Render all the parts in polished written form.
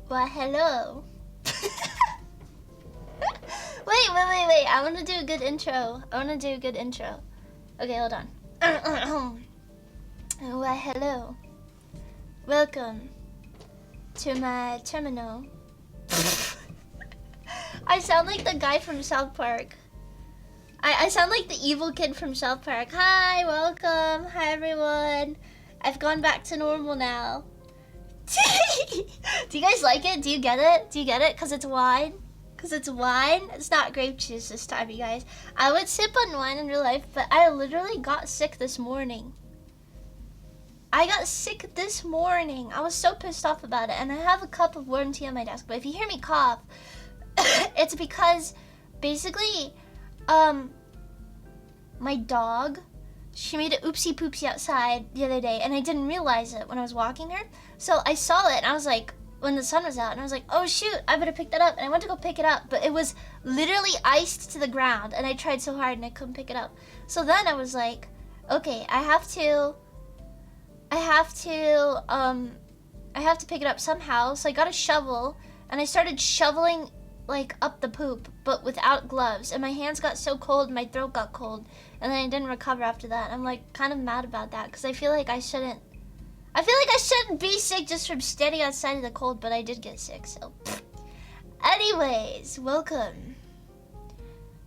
Well, hello. Wait. I want to do a good intro. Okay, hold on. Well, hello. Welcome to my terminal. I sound like the guy from South Park. I sound like the evil kid from South Park. Hi, welcome. Hi, everyone. I've gone back to normal now. Do you guys like it? Do you get it? Because it's wine? It's not grape juice this time, you guys. I would sip on wine in real life, but I literally got sick this morning. I was so pissed off about it, and I have a cup of warm tea on my desk, but if you hear me cough, it's because basically, my dog, she made an oopsie poopsie outside the other day, and I didn't realize it when I was walking her. So I saw it, and I was like, when the sun was out, and I was like, oh shoot, I better pick that up. And I went to go pick it up, but it was literally iced to the ground, and I tried so hard and I couldn't pick it up. So then I was like, okay, I have to pick it up somehow. So I got a shovel, and I started shoveling like up the poop, but without gloves, and my hands got so cold, my throat got cold, and then I didn't recover after that. I'm like kind of mad about that, because I feel like I shouldn't be sick just from standing outside in the cold, but I did get sick, so. Anyways, welcome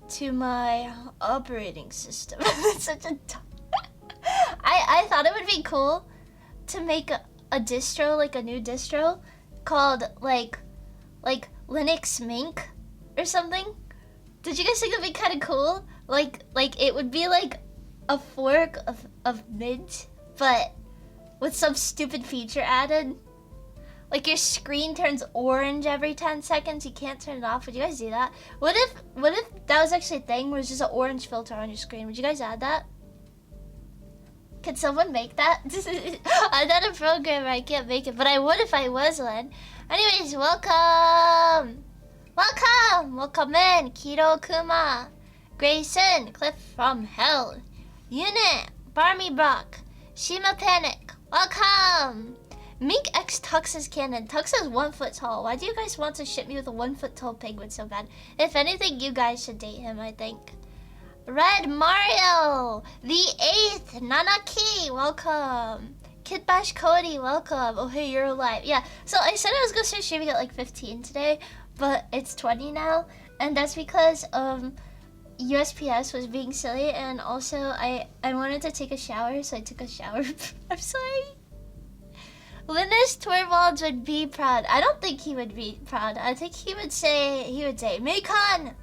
to my operating system. That's such a I thought it would be cool to make a distro, like a new distro, called like Linux Mink or something. Did you guys think that'd be kind of cool? Like it would be like a fork of Mint, but with some stupid feature added. Like your screen turns orange every 10 seconds. You can't turn it off. Would you guys do that? What if that was actually a thing? Where it's just an orange filter on your screen? Would you guys add that? Can someone make that? I'm not a programmer. I can't make it, but I would if I was one. Anyways, welcome in, Kiro Kuma, Grayson, Cliff from Hell, Unit, Barmy Brock, Shima Panic, welcome! Mink X Tux is canon. Tux is 1 foot tall. Why do you guys want to ship me with a 1 foot tall penguin so bad? If anything, you guys should date him, I think. Red Mario, the 8th, Nanaki, welcome. Kid Bash Cody, welcome. Oh hey, you're alive. Yeah, so I said I was gonna start streaming at like 15 today, but it's 20 now, and that's because USPS was being silly, and also I wanted to take a shower, so I took a shower. I'm sorry. Linus Torvalds would be proud. I don't think he would be proud. I think he would say, Maycon,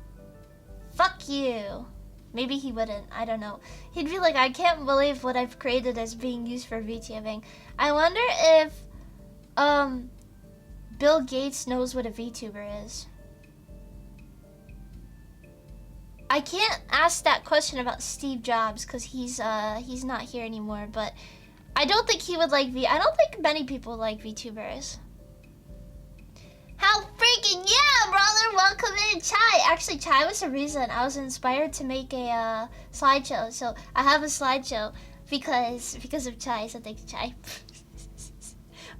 fuck you. Maybe he wouldn't, I don't know. He'd be like, I can't believe what I've created is being used for VTubing. I wonder if Bill Gates knows what a VTuber is. I can't ask that question about Steve Jobs because he's not here anymore, but I don't think he would like I don't think many people like VTubers. How freaking yeah, brother! Welcome in, Chai. Actually, Chai was the reason I was inspired to make a slideshow. So I have a slideshow because of Chai. So thanks, Chai.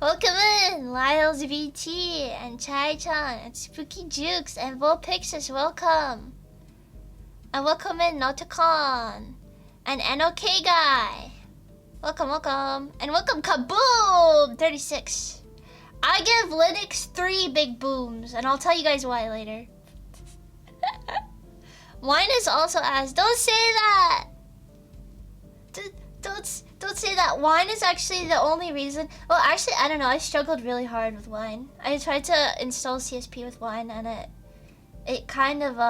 Welcome in, Lyle's VT and Chai-chan and Spooky Jukes and Vol Pixis. Welcome. And welcome in, Noticon and NOK Guy. Welcome. And welcome, Kaboom 36. I give Linux 3 big booms, and I'll tell you guys why later. Wine is also asked. Don't say that! Don't say that. Wine is actually the only reason. Well, actually, I don't know. I struggled really hard with wine. I tried to install CSP with wine, and it kind of,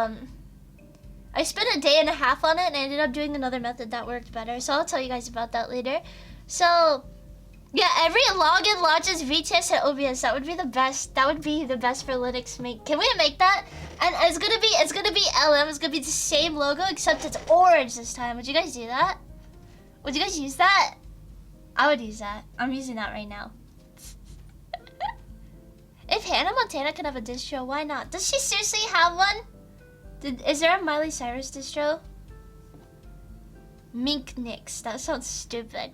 I spent a day and a half on it, and I ended up doing another method that worked better. So I'll tell you guys about that later. So, yeah, every login launches VTS and OBS. That would be the best. That would be the best for Linux Make. Can we make that? And it's gonna be LM. It's gonna be the same logo except it's orange this time. Would you guys do that? Would you guys use that? I would use that. I'm using that right now. If Hannah Montana can have a distro, why not? Does she seriously have one? Is there a Miley Cyrus distro? Mink Nix. That sounds stupid.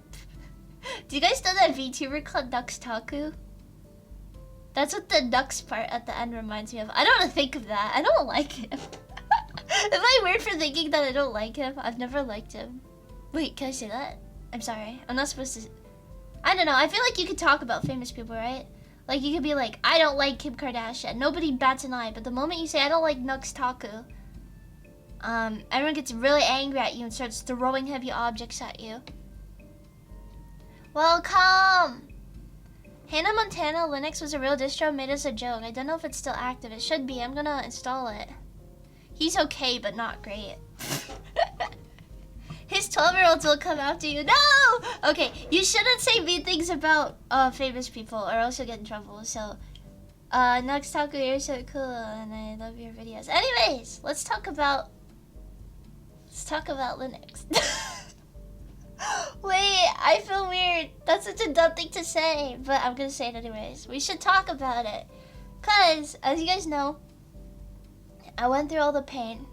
Do you guys know that VTuber called Duxtaku? That's what the Nux part at the end reminds me of. I don't think of that. I don't like him. Am I weird for thinking that I don't like him? I've never liked him. Wait, can I say that? I'm sorry. I'm not supposed to. I don't know. I feel like you could talk about famous people, right? Like, you could be like, I don't like Kim Kardashian. Nobody bats an eye. But the moment you say, I don't like Nux Taku, everyone gets really angry at you and starts throwing heavy objects at you. Welcome! Hannah Montana Linux was a real distro made as a joke. I don't know if it's still active. It should be. I'm gonna install it. He's okay, but not great. His 12-year-olds will come after you. No! Okay, you shouldn't say mean things about famous people or else you'll get in trouble. So, Nux Taku, you're so cool and I love your videos. Anyways, let's talk about Linux. Wait, I feel weird. That's such a dumb thing to say, but I'm gonna say it anyways. We should talk about it. Cause, as you guys know, I went through all the pain.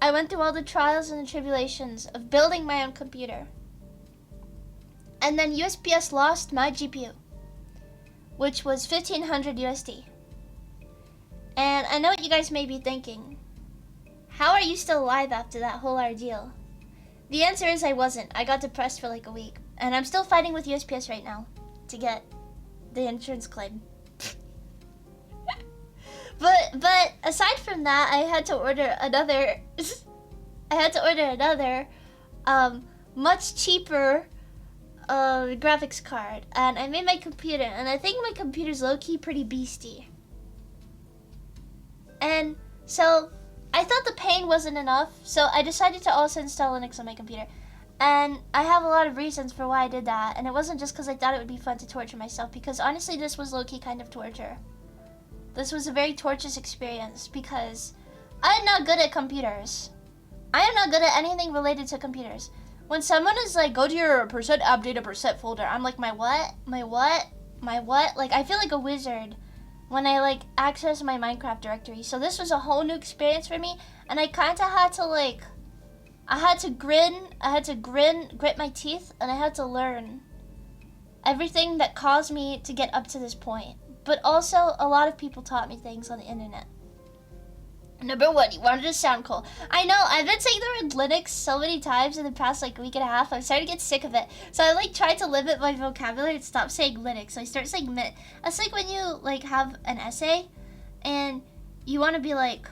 I went through all the trials and the tribulations of building my own computer. And then USPS lost my GPU, which was 1,500 USD. And I know what you guys may be thinking. How are you still alive after that whole ordeal? The answer is I wasn't. I got depressed for like a week. And I'm still fighting with USPS right now to get the insurance claim. But aside from that, I had to order another much cheaper graphics card, and I made my computer, and I think my computer's low-key pretty beastie. And so I thought the pain wasn't enough, so I decided to also install Linux on my computer. And I have a lot of reasons for why I did that, and it wasn't just because I thought it would be fun to torture myself, because honestly this was low-key kind of torture. This was a very torturous experience because I am not good at computers. I am not good at anything related to computers. When someone is like, go to your %app data folder, I'm like, my what? My what? My what? Like, I feel like a wizard when I like access my Minecraft directory. So this was a whole new experience for me, and I kind of had to like, I had to grit my teeth, and I had to learn everything that caused me to get up to this point. But also, a lot of people taught me things on the internet. Number one, you wanted to sound cool. I know, I've been saying the word Linux so many times in the past like week and a half. I'm starting to get sick of it. So I like tried to limit my vocabulary and stop saying Linux. So I start saying Mint. It's like when you like have an essay and you want to be like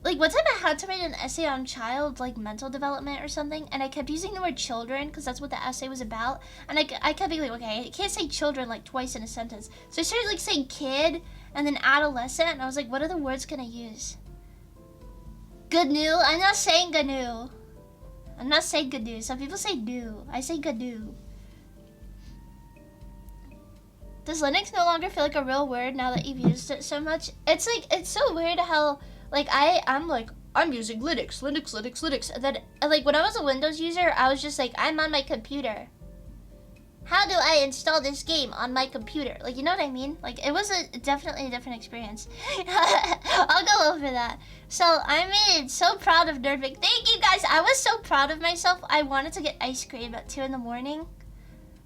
one time I had to write an essay on child like mental development or something, and I kept using the word children because that's what the essay was about, and I kept being like, okay, I can't say children like twice in a sentence, so I started like saying kid and then adolescent, and I was like, what other words can I use? GNU? I'm not saying GNU. I'm not saying GNU. Some people say new. I say GNU. Does Linux no longer feel like a real word now that you've used it so much? It's like, it's so weird how like I'm using Linux. And then like when I was a Windows user, I was just like, I'm on my computer. How do I install this game on my computer? Like, you know what I mean? Like, it was definitely a different experience. I'll go over that. So I'm so proud of Nervik. Thank you guys. I was so proud of myself. I wanted to get ice cream at 2 in the morning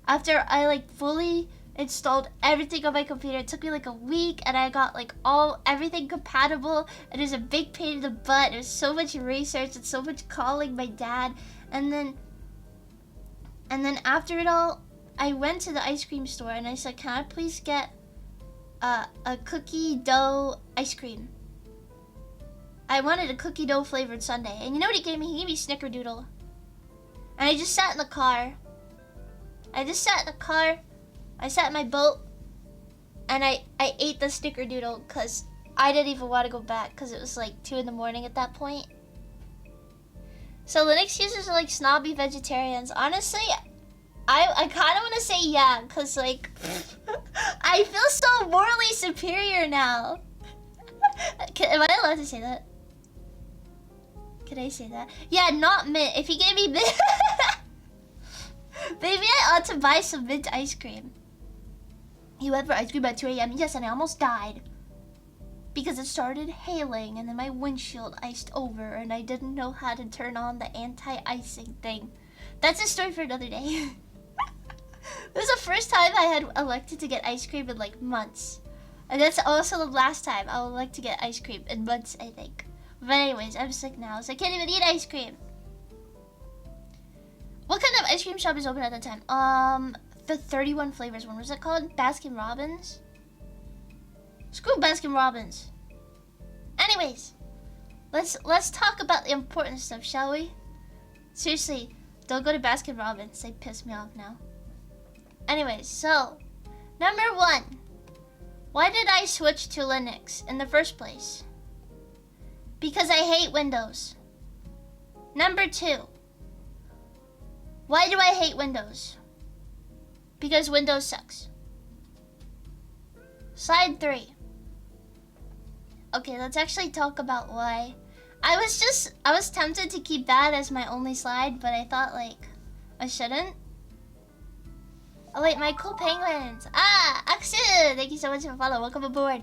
after I like fully installed everything on my computer. It took me like a week, and I got like everything compatible. It was a big pain in the butt. It was so much research and so much calling my dad, and then after it all, I went to the ice cream store and I said, can I please get a cookie dough ice cream? I wanted a cookie dough flavored sundae, and you know what he gave me? He gave me Snickerdoodle. And I just sat in the car. I sat in my boat, and I ate the Snickerdoodle because I didn't even want to go back because it was like 2 in the morning at that point. So Linux users are like snobby vegetarians. Honestly, I kind of want to say yeah, because like, I feel so morally superior now. Am I allowed to say that? Can I say that? Yeah, not mint. If he gave me mint, maybe I ought to buy some mint ice cream. He went for ice cream at 2 a.m. Yes, and I almost died. Because it started hailing, and then my windshield iced over, and I didn't know how to turn on the anti-icing thing. That's a story for another day. This is the first time I had elected to get ice cream in like months. And that's also the last time I would like to get ice cream in months, I think. But anyways, I'm sick now, so I can't even eat ice cream. What kind of ice cream shop is open at the time? The 31 flavors one. Was it called? Baskin Robbins? Screw Baskin Robbins. Anyways, let's talk about the important stuff, shall we? Seriously, don't go to Baskin Robbins. They piss me off now. Anyways, so number 1. Why did I switch to Linux in the first place? Because I hate Windows. Number 2. Why do I hate Windows? Because Windows sucks. Slide 3. Okay, let's actually talk about why. I was tempted to keep that as my only slide, but I thought like I shouldn't. Oh wait, my cool penguins. Axel, thank you so much for following. Welcome aboard.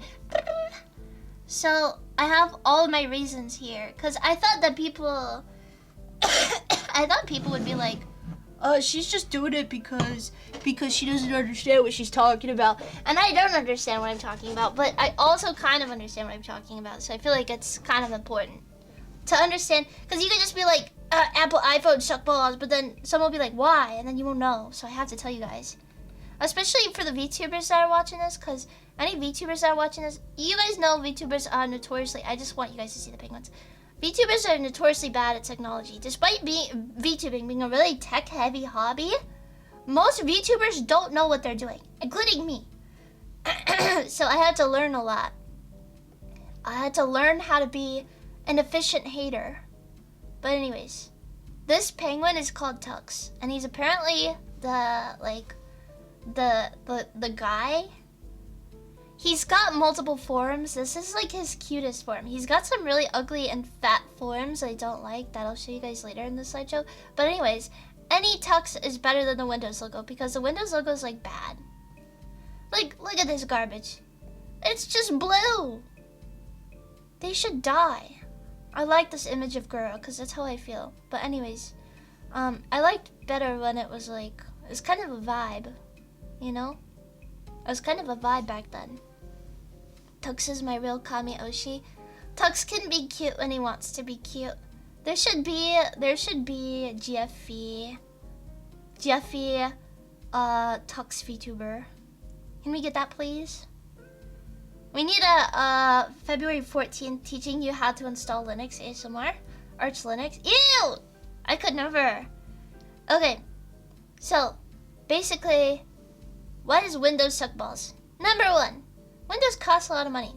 So I have all of my reasons here, cause I thought that people, I thought people would be like, she's just doing it because she doesn't understand what she's talking about. And I don't understand what I'm talking about, but I also kind of understand what I'm talking about. So I feel like it's kind of important to understand, because you could just be like, Apple iPhone suck balls, but then someone will be like, why? And then you won't know. So I have to tell you guys. Especially for the VTubers that are watching this, because any VTubers that are watching this, you guys know VTubers are notoriously, I just want you guys to see the penguins. VTubers are notoriously bad at technology. Despite VTubing being a really tech-heavy hobby, most VTubers don't know what they're doing, including me. So I had to learn a lot. I had to learn how to be an efficient hater. But anyways, this penguin is called Tux, and he's apparently the guy. He's got multiple forms. This is like his cutest form. He's got some really ugly and fat forms I don't like, that I'll show you guys later in the slideshow. But anyways, any Tux is better than the Windows logo, because the Windows logo is like bad. Like, look at this garbage. It's just blue. They should die. I like this image of Gura because that's how I feel. But anyways, I liked better when it was like, it was kind of a vibe, you know? It was kind of a vibe back then. Tux is my real Kami Oshi. Tux can be cute when he wants to be cute. There should be GFE Tux VTuber. Can we get that, please? We need a February 14th teaching you how to install Linux ASMR. Arch Linux. Ew! I could never. Okay. So, basically, why does Windows suck balls? Number 1. Windows costs a lot of money.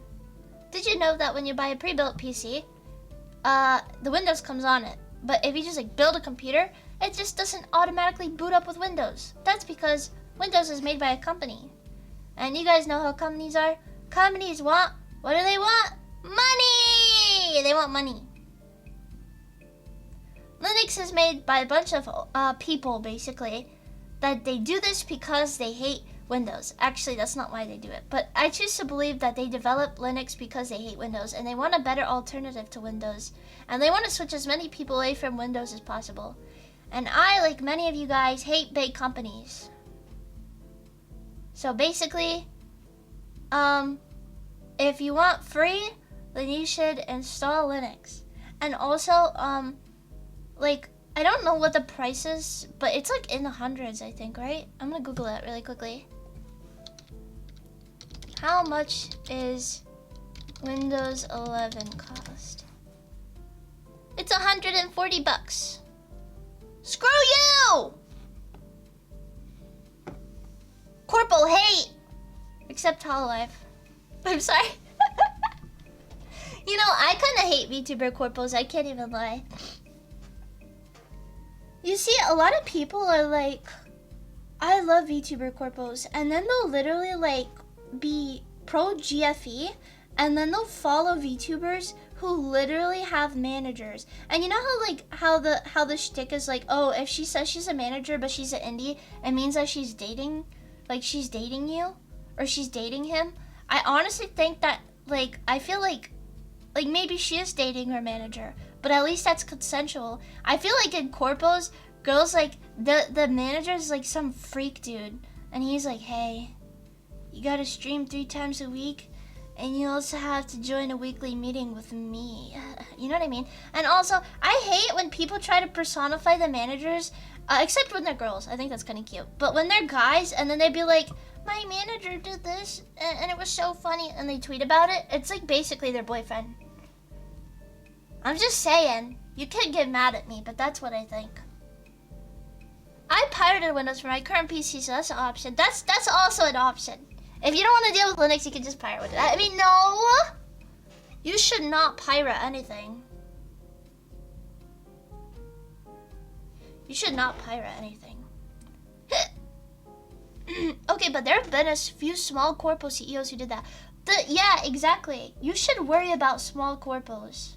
Did you know that when you buy a pre-built PC, the Windows comes on it. But if you just like build a computer, it just doesn't automatically boot up with Windows. That's because Windows is made by a company. And you guys know how companies are. Companies want, what do they want? Money! They want money. Linux is made by a bunch of people, basically, that they do this because they hate Windows. Actually, that's not why they do it. But I choose to believe that they developed Linux because they hate Windows, and they want a better alternative to Windows. And they want to switch as many people away from Windows as possible. And I, like many of you guys, hate big companies. So basically, if you want free, then you should install Linux. And also, like, I don't know what the price is, but it's like in the hundreds, I think, right? I'm gonna Google it really quickly. How much is Windows 11 cost? It's $140. Screw you! Corporal hate! Except Hololive. I'm sorry. You know, I kind of hate VTuber corporals, I can't even lie. You see, a lot of people are like, I love VTuber corporals, and then they'll literally like be pro GFE, and then they'll follow VTubers who literally have managers. And you know how the shtick is like, oh, if she says she's a manager but she's an indie, it means that she's dating, like she's dating you, or she's dating him. I honestly think that, like, I feel like maybe she is dating her manager, but at least that's consensual. I feel like in corpos, girls, like, the manager is like some freak dude and he's like, hey, you gotta stream 3 times a week, and you also have to join a weekly meeting with me. You know what I mean? And also, I hate when people try to personify the managers, except when they're girls. I think that's kind of cute. But when they're guys, and then they'd be like, my manager did this, and it was so funny, and they tweet about it, it's like basically their boyfriend. I'm just saying, you can't get mad at me, but that's what I think. I pirated Windows for my current PC, so that's an option. That's also an option. If you don't want to deal with Linux, you can just pirate with it. I mean, no! You should not pirate anything. You should not pirate anything. Okay, but there have been a few small corpo CEOs who did that. Yeah, exactly. You should worry about small corpos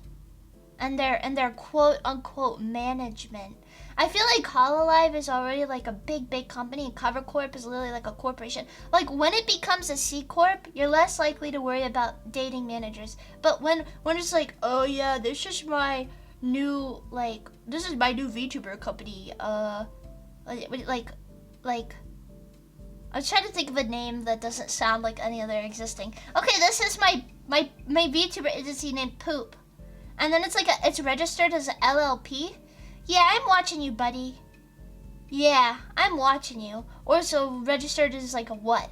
and their quote unquote management. I feel like Hololive is already like a big company, and Cover Corp is literally like a corporation. Like when it becomes a C Corp, you're less likely to worry about dating managers. But when it's like, oh yeah, this is my new VTuber company. Like I was trying to think of a name that doesn't sound like any other existing. Okay, this is my VTuber agency named Poop. And then it's registered as an LLP. Yeah, I'm watching you, buddy. Yeah, I'm watching you. Also registered as like a what?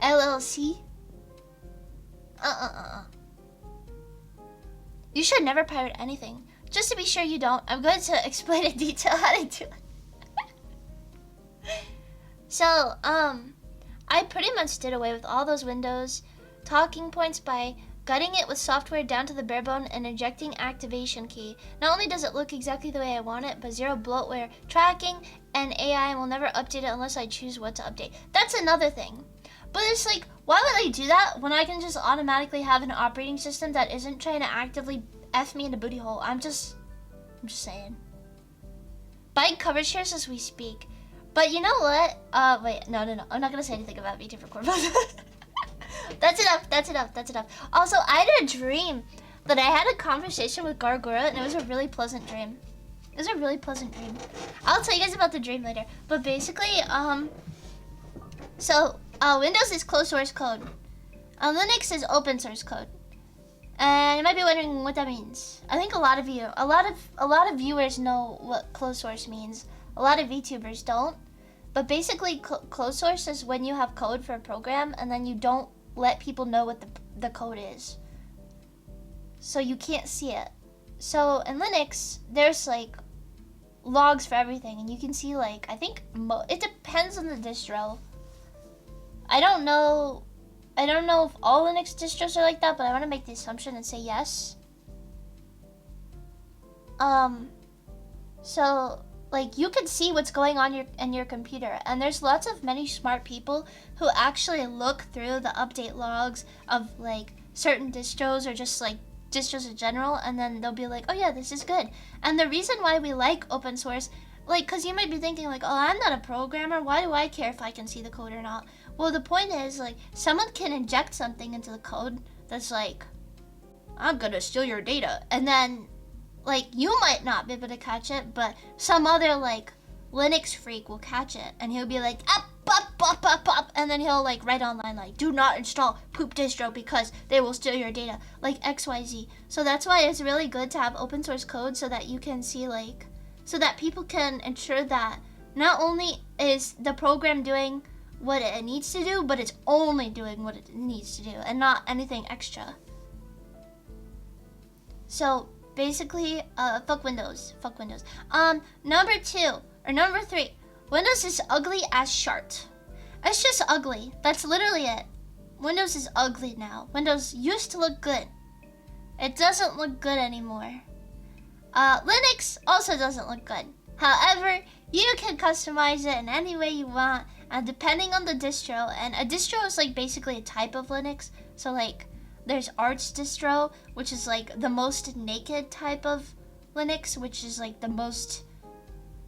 LLC? You should never pirate anything. Just to be sure you don't, I'm going to explain in detail how to do it. So, I pretty much did away with all those Windows talking points by gutting it with software down to the bare bone and injecting activation key. Not only does it look exactly the way I want it, but zero bloatware tracking, and AI will never update it unless I choose what to update. That's another thing. But it's like, why would I do that when I can just automatically have an operating system that isn't trying to actively F me in the booty hole? I'm just saying. Buying cover shares as we speak. But you know what? Wait, no. I'm not gonna say anything about VTuber Corp. That's enough. Also, I had a dream that I had a conversation with Gargura, and it was a really pleasant dream. I'll tell you guys about the dream later. But basically, Windows is closed source code. Linux is open source code. And you might be wondering what that means. I think a lot of viewers know what closed source means. A lot of VTubers don't. But basically, closed source is when you have code for a program and then you don't let people know what the code is. So you can't see it. So in Linux, there's like logs for everything, and you can see like, I think it depends on the distro. I don't know if all Linux distros are like that, but I want to make the assumption and say yes. So like you can see what's going on in your computer, and there's many smart people who actually look through the update logs of like certain distros or just like distros in general, and then they'll be like, oh yeah, this is good. And the reason why we like open source, like, because you might be thinking like, oh, I'm not a programmer, why do I care if I can see the code or not? Well, the point is, like, someone can inject something into the code that's like, I'm gonna steal your data, and then like you might not be able to catch it, but some other like Linux freak will catch it, and he'll be like, up, and then he'll like write online like, do not install poop distro because they will steal your data, like XYZ. So that's why it's really good to have open source code, so that you can see like, so that people can ensure that not only is the program doing what it needs to do, but it's only doing what it needs to do and not anything extra. So basically, fuck Windows. Number 3, Windows is ugly as shart. It's just ugly. That's literally it. Windows is ugly now. Windows used to look good. It doesn't look good anymore. Linux also doesn't look good. However, you can customize it in any way you want, and depending on the distro. And a distro is like basically a type of Linux. So like, there's Arch distro, which is like the most naked type of Linux, which is like the most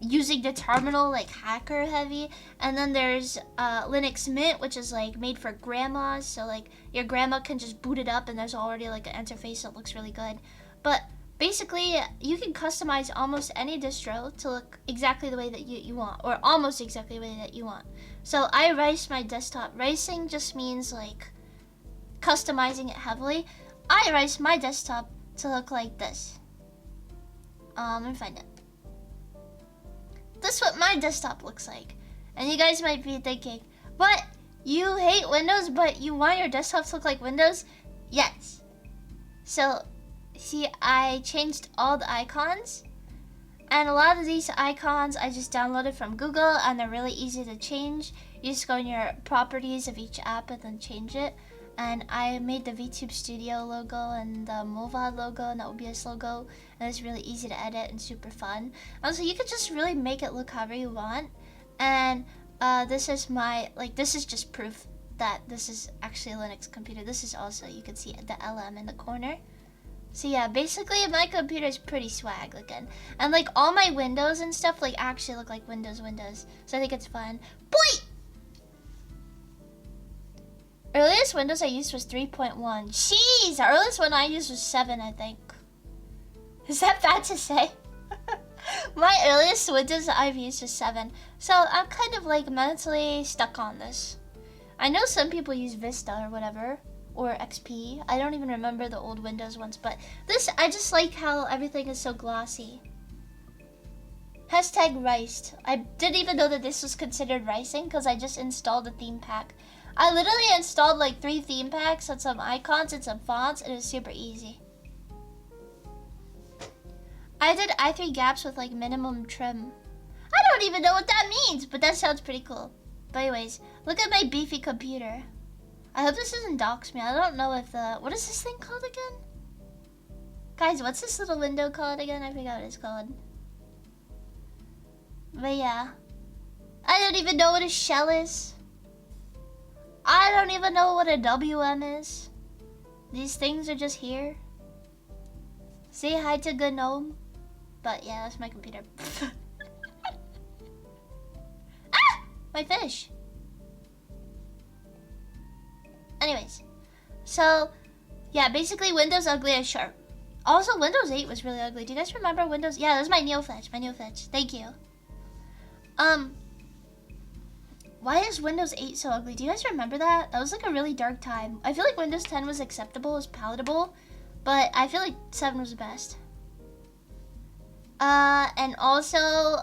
using the terminal, like hacker heavy. And then there's Linux Mint, which is like made for grandmas, so like your grandma can just boot it up and there's already like an interface that looks really good. But basically you can customize almost any distro to look exactly the way that you want, or almost exactly the way that you want. So I rice my desktop. Ricing just means like customizing it heavily. I rice my desktop to look like this. Let me find it. This is what my desktop looks like. And you guys might be thinking, what? You hate Windows, but you want your desktop to look like Windows? Yes. So, see, I changed all the icons. And a lot of these icons I just downloaded from Google, and they're really easy to change. You just go in your properties of each app and then change it. And I made the VTube Studio logo and the Movad logo and the OBS logo, and it's really easy to edit and super fun. Also, you could just really make it look however you want. And this is my, like, this is just proof that this is actually a Linux computer. This is also, you can see the LM in the corner. So yeah, basically my computer is pretty swag looking. And like all my windows and stuff like actually look like Windows. So I think it's fun. Boy! Earliest Windows I used was 3.1. Jeez, the earliest one I used was 7, I think. Is that bad to say? My earliest Windows I've used is 7. So I'm kind of like mentally stuck on this. I know some people use Vista or whatever, or XP. I don't even remember the old Windows ones, but this, I just like how everything is so glossy. Hashtag riced. I didn't even know that this was considered ricing because I just installed a theme pack. I literally installed like 3 theme packs and some icons and some fonts, and it was super easy. I did i3 gaps with like minimum trim. I don't even know what that means, but that sounds pretty cool. But anyways, look at my beefy computer. I hope this doesn't dox me. I don't know if what is this thing called again? Guys, what's this little window called again? I forgot what it's called. But yeah. I don't even know what a shell is. I don't even know what a WM is. These things are just here. Say hi to Gnome. But yeah, that's my computer. Ah! My fish. Anyways. So, yeah, basically Windows ugly as sharp. Also, Windows 8 was really ugly. Do you guys remember Windows? Yeah, that was my NeoFetch. Thank you. Why is Windows 8 so ugly? Do you guys remember that? That was like a really dark time. I feel like Windows 10 was acceptable, was palatable, but I feel like 7 was the best. And also,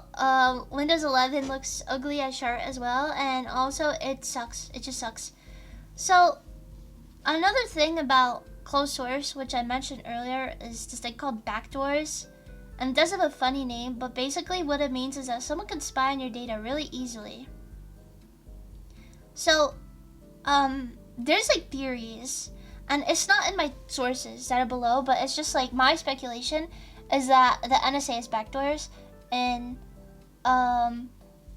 Windows 11 looks ugly as sharp as well, and also it sucks. It just sucks. So, another thing about closed source, which I mentioned earlier, is this thing called backdoors. And it does have a funny name, but basically what it means is that someone can spy on your data really easily. So, there's like theories, and it's not in my sources that are below, but it's just like my speculation is that the NSA has backdoors in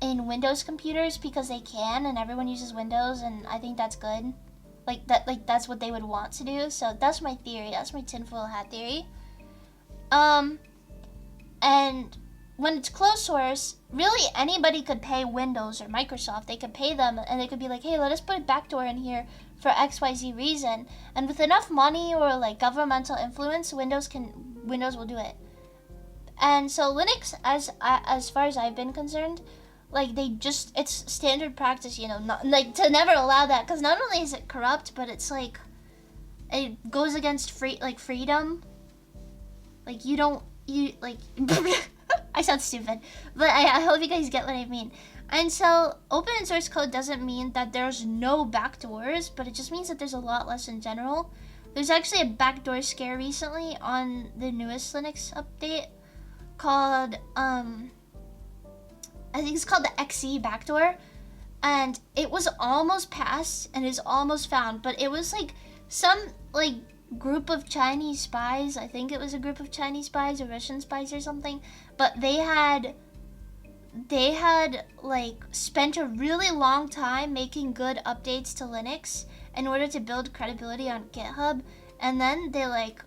Windows computers because they can, and everyone uses Windows, and I think that's good. Like that's what they would want to do. So that's my theory. That's my tinfoil hat theory. And when it's closed source, really anybody could pay Windows or Microsoft. They could pay them, and they could be like, hey, let us put a backdoor in here for XYZ reason. And with enough money or like governmental influence, Windows will do it. And so Linux, as far as I've been concerned, like it's standard practice, you know, not like to never allow that, because not only is it corrupt, but it's like it goes against freedom. Like I sound stupid, but I hope you guys get what I mean. And so open source code doesn't mean that there's no backdoors, but it just means that there's a lot less in general. There's actually a backdoor scare recently on the newest Linux update called, I think it's called the XE backdoor. And it was almost passed and is almost found, but it was like some like group of Chinese spies. I think it was a group of Chinese spies or Russian spies or something, but they had like spent a really long time making good updates to Linux in order to build credibility on GitHub, and then they like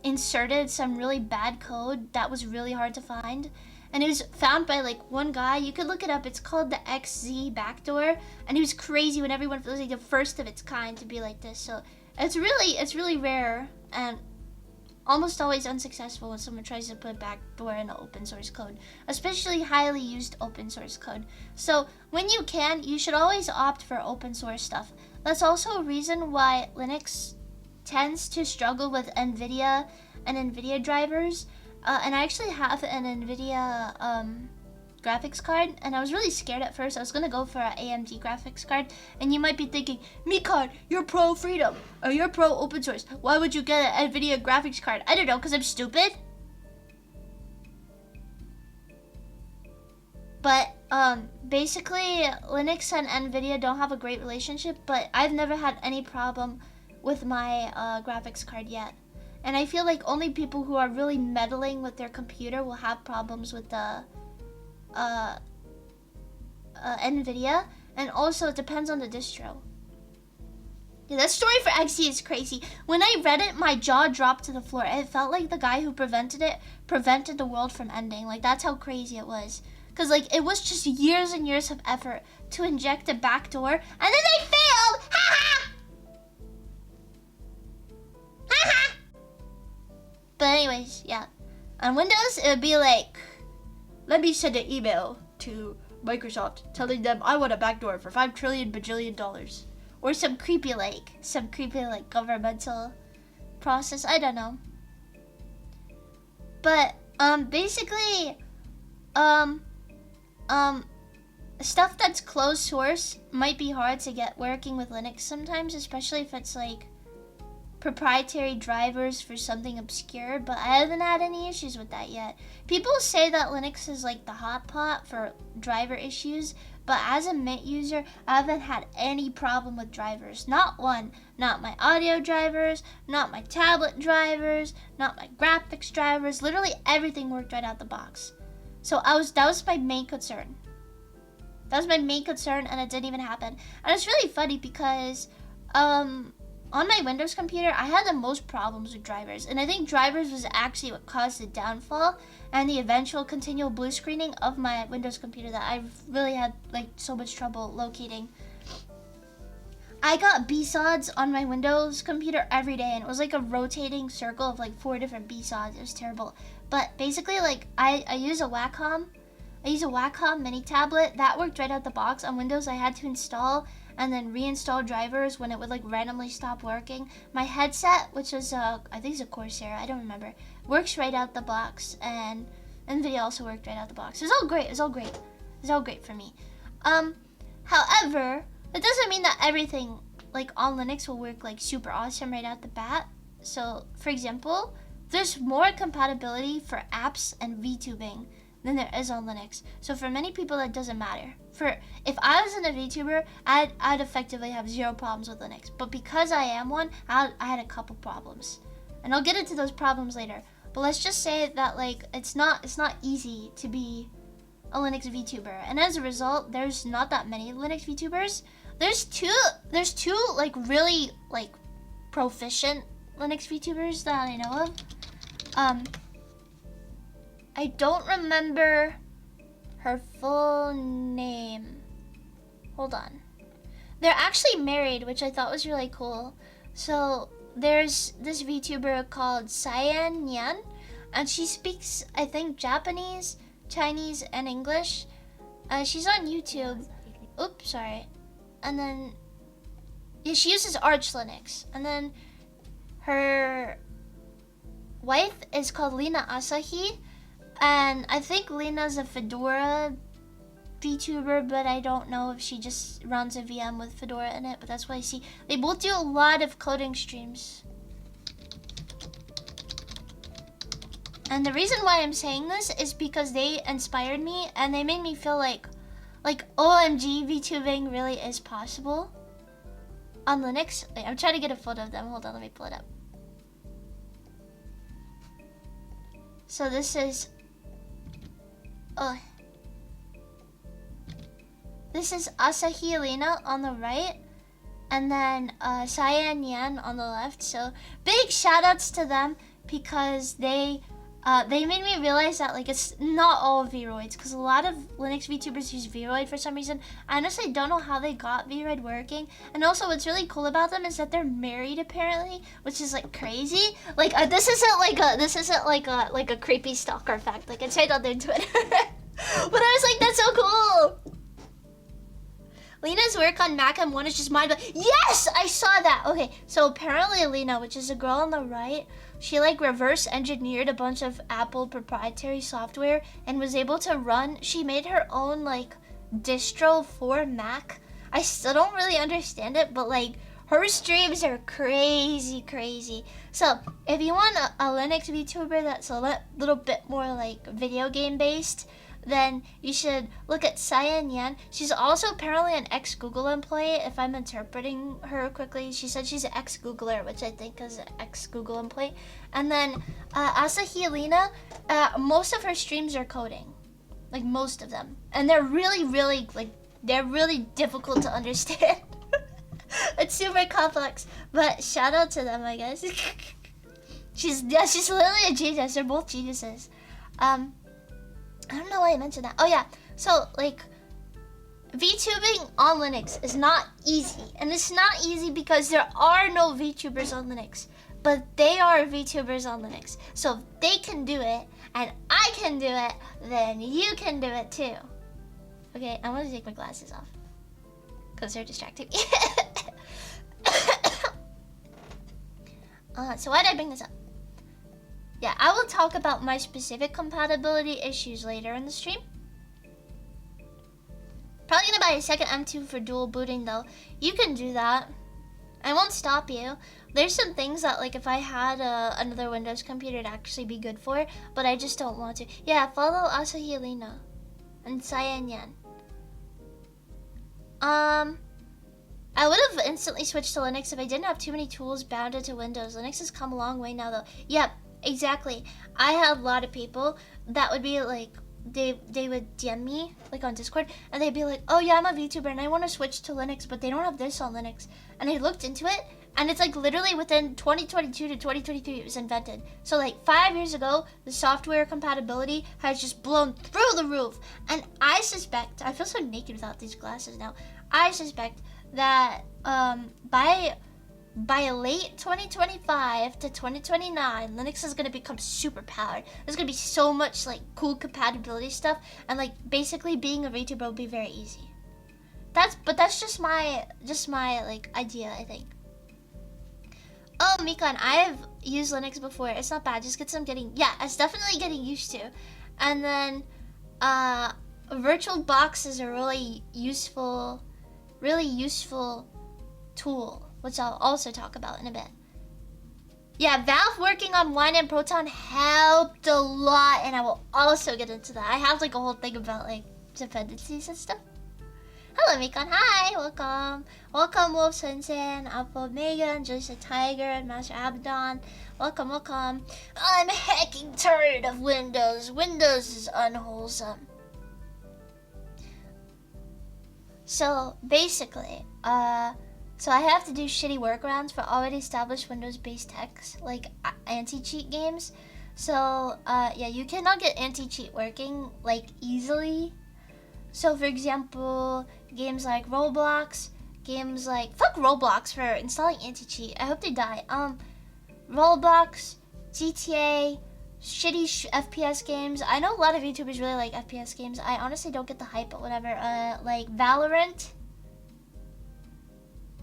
inserted some really bad code that was really hard to find, and it was found by like one guy. You could look it up. It's called the XZ backdoor, and it was crazy when everyone feels like the first of its kind to be like this. So it's really rare, and almost always unsuccessful when someone tries to put backdoor in an open source code, especially highly used open source code. So when you can, you should always opt for open source stuff. That's also a reason why Linux tends to struggle with NVIDIA and NVIDIA drivers. And I actually have an NVIDIA graphics card, and I was really scared at first. I was gonna go for an AMD graphics card, and you might be thinking, Mikon, you're pro freedom, or you're pro open source. Why would you get an NVIDIA graphics card? I don't know, because I'm stupid. But basically, Linux and NVIDIA don't have a great relationship, but I've never had any problem with my graphics card yet. And I feel like only people who are really meddling with their computer will have problems with the NVIDIA, and also it depends on the distro. Yeah, that story for XE is crazy. When I read it, my jaw dropped to the floor. It felt like the guy who prevented the world from ending. Like, that's how crazy it was. Because, like, it was just years and years of effort to inject a backdoor, and then they failed! Ha ha! Ha ha! But anyways, yeah. On Windows, it would be like, let me send an email to Microsoft telling them I want a backdoor for $5 trillion bajillion dollars. Or some creepy governmental process. I don't know. But basically, stuff that's closed source might be hard to get working with Linux sometimes, especially if it's like proprietary drivers for something obscure, but I haven't had any issues with that yet. People say that Linux is like the hot pot for driver issues, but as a Mint user, I haven't had any problem with drivers. Not one. Not my audio drivers, not my tablet drivers, not my graphics drivers. Literally everything worked right out the box. So that was my main concern. That was my main concern, and it didn't even happen. And it's really funny because on my Windows computer, I had the most problems with drivers, and I think drivers was actually what caused the downfall and the eventual continual blue screening of my Windows computer that I really had like so much trouble locating. I got BSODs on my Windows computer every day, and it was like a rotating circle of like 4 different BSODs. It was terrible. But basically, like I use a Wacom. I use a Wacom mini tablet. That worked right out the box. On Windows, I had to install and then reinstall drivers when it would like randomly stop working. My headset, which was I think it's a Corsair, I don't remember, works right out the box, and NVIDIA also worked right out the box. It's all great. It's all great. It's all great for me. However, it doesn't mean that everything like on Linux will work like super awesome right out the bat. So, for example, there's more compatibility for apps and VTubing than there is on Linux. So for many people, that doesn't matter. If I wasn't a VTuber, I'd effectively have 0 problems with Linux. But because I am one, I had a couple problems, and I'll get into those problems later. But let's just say that like it's not easy to be a Linux VTuber, and as a result, there's not that many Linux VTubers. There's two like really like proficient Linux VTubers that I know of. I don't remember her full name. Hold on. They're actually married, which I thought was really cool. So there's this VTuber called Cyan Yan, and she speaks, I think, Japanese, Chinese, and English. She's on YouTube. Oops, sorry. And then, yeah, she uses Arch Linux. And then her wife is called Lina Asahi. And I think Lena's a Fedora VTuber, but I don't know if she just runs a VM with Fedora in it, but that's what I see. They both do a lot of coding streams. And the reason why I'm saying this is because they inspired me, and they made me feel like OMG, VTubing really is possible on Linux. Wait, I'm trying to get a photo of them. Hold on, let me pull it up. So this is Asahi Lena on the right, and then Cyan Yan on the left. So big shout outs to them because they they made me realize that like it's not all Vroids, because a lot of Linux VTubers use Vroid for some reason. I honestly don't know how they got Vroid working. And also, what's really cool about them is that they're married apparently, which is like crazy. Like this isn't like a creepy stalker fact. Like it's right on their Twitter. But I was like, that's so cool. Lena's work on Mac M1 is just mind-blowing. Yes, I saw that. Okay, so apparently Lena, which is a girl on the right, she like reverse engineered a bunch of Apple proprietary software and was able to run. She made her own like distro for Mac. I still don't really understand it, but like her streams are crazy. So if you want a Linux VTuber that's a little bit more like video game based, then you should look at Cyan Yan. She's also apparently an ex-Google employee, if I'm interpreting her quickly. She said she's an ex-Googler, which I think is an ex-Google employee. And then Asahi Lena, most of her streams are coding. Like most of them. And they're really difficult to understand. It's super complex. But shout out to them, I guess. she's literally a genius. They're both geniuses. I don't know why I mentioned that. Oh yeah, so like VTubing on Linux is not easy. And it's not easy because there are no VTubers on Linux. But they are VTubers on Linux. So if they can do it, and I can do it, then you can do it too. Okay, I'm gonna take my glasses off. Because they're distracting me. So why did I bring this up? Yeah, I will talk about my specific compatibility issues later in the stream. Probably gonna buy a second M2 for dual booting though. You can do that. I won't stop you. There's some things that like if I had another Windows computer it'd actually be good for, but I just don't want to. Yeah, follow Asahi Lena and Cyan Yan. I would have instantly switched to Linux if I didn't have too many tools bounded to Windows. Linux has come a long way now though. Yep. Exactly. I have a lot of people that would be like, they would DM me like on Discord and they'd be like, oh yeah, I'm a VTuber and I want to switch to Linux, but they don't have this on Linux. And I looked into it and it's like literally within 2022 to 2023 it was invented. So like 5 years ago, the software compatibility has just blown through the roof. And I suspect, I feel so naked without these glasses now. I suspect that by late 2025 to 2029, Linux is going to become super powered. There's going to be so much like cool compatibility stuff, and like basically being a VTuber will be very easy. That's just my like idea, I think. Oh, Mikan, I've used Linux before. It's not bad. Just get some it's definitely getting used to. And then VirtualBox is a really useful tool, which I'll also talk about in a bit. Yeah, Valve working on Wine and Proton helped a lot, and I will also get into that. I have like a whole thing about like dependencies and stuff. Hello, Mikon. Hi, welcome. Welcome, Wolf Sensen, Apple Megan, Joyce Tiger, and Master Abaddon. Welcome. I'm hecking tired of Windows. Windows is unwholesome. So basically, so I have to do shitty workarounds for already established Windows-based techs, like anti-cheat games. So yeah, you cannot get anti-cheat working like easily. So for example, games like Roblox, games like fuck Roblox for installing anti-cheat. I hope they die. Roblox, GTA, shitty FPS games. I know a lot of YouTubers really like FPS games. I honestly don't get the hype, but whatever. Like Valorant.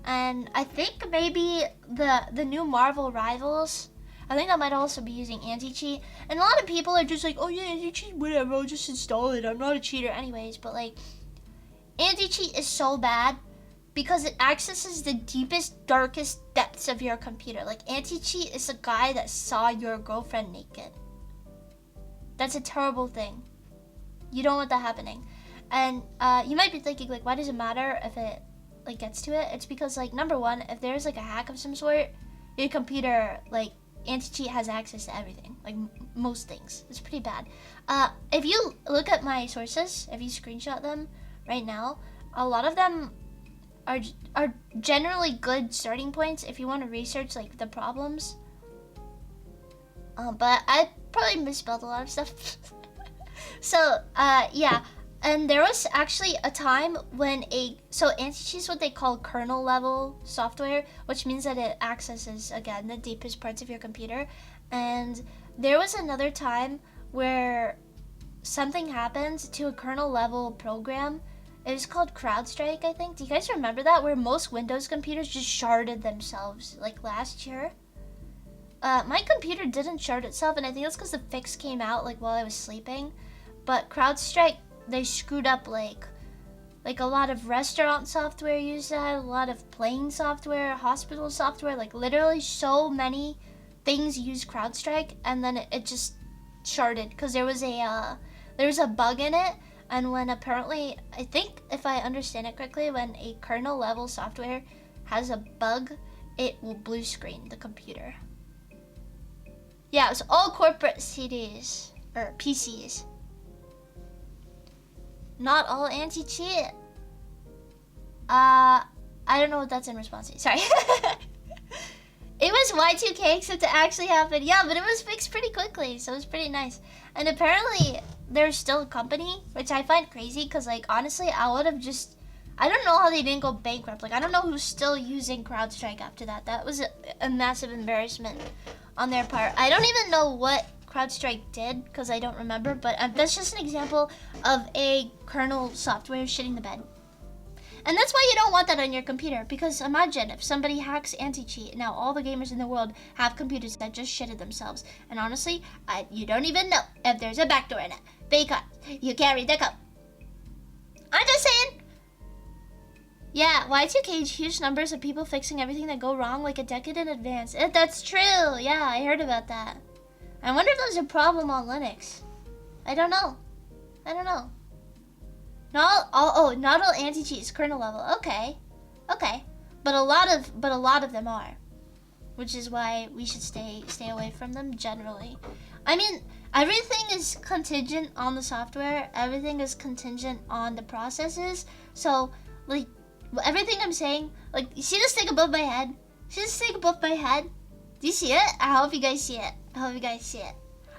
And I think maybe the new Marvel Rivals. I think I might also be using anti-cheat. And a lot of people are just like, oh yeah, anti-cheat, whatever, I'll just install it. I'm not a cheater anyways. But like, anti-cheat is so bad because it accesses the deepest, darkest depths of your computer. Like, anti-cheat is a guy that saw your girlfriend naked. That's a terrible thing. You don't want that happening. And you might be thinking, like, why does it matter if it like gets to it? It's because, like, number one, if there's like a hack of some sort, your computer, like, anti-cheat has access to everything, like most things. It's pretty bad. If you look at my sources, if you screenshot them right now, a lot of them are generally good starting points if you want to research like the problems. But I probably misspelled a lot of stuff. So, yeah. And there was actually a time when so anti-cheat is what they call kernel level software, which means that it accesses, again, the deepest parts of your computer. And there was another time where something happened to a kernel level program. It was called CrowdStrike, I think. Do you guys remember that? Where most Windows computers just sharded themselves, like last year. My computer didn't shard itself, and I think that's because the fix came out like while I was sleeping. But CrowdStrike, they screwed up like a lot of restaurant software used that, a lot of plane software, hospital software, like literally so many things used CrowdStrike, and then it just sharded because there was a bug in it. And when apparently, I think if I understand it correctly, when a kernel level software has a bug, it will blue screen the computer. Yeah, it was all corporate CDs or PCs. Not all anti-cheat. I don't know what that's in response to. Sorry. It was Y2K except it actually happened. Yeah, but it was fixed pretty quickly, so it was pretty nice. And apparently, there's still a company, which I find crazy, because, like, honestly, I would have just... I don't know how they didn't go bankrupt. Like, I don't know who's still using CrowdStrike after that. That was a massive embarrassment on their part. I don't even know what CrowdStrike did, because I don't remember, but that's just an example of a kernel software shitting the bed. And that's why you don't want that on your computer, because imagine if somebody hacks anti-cheat. Now all the gamers in the world have computers that just shitted themselves. And honestly, you don't even know if there's a backdoor in it, because you can't read the code. I'm just saying. Yeah, Y2K huge numbers of people fixing everything that go wrong like a decade in advance. That's true. Yeah, I heard about that. I wonder if there's a problem on Linux. I don't know. Not all anti-cheat is kernel level. Okay. But a lot of them are, which is why we should stay away from them generally. I mean, everything is contingent on the software. Everything is contingent on the processes. So, like, everything I'm saying, like, you see this thing above my head? Do you see it? I hope you guys see it.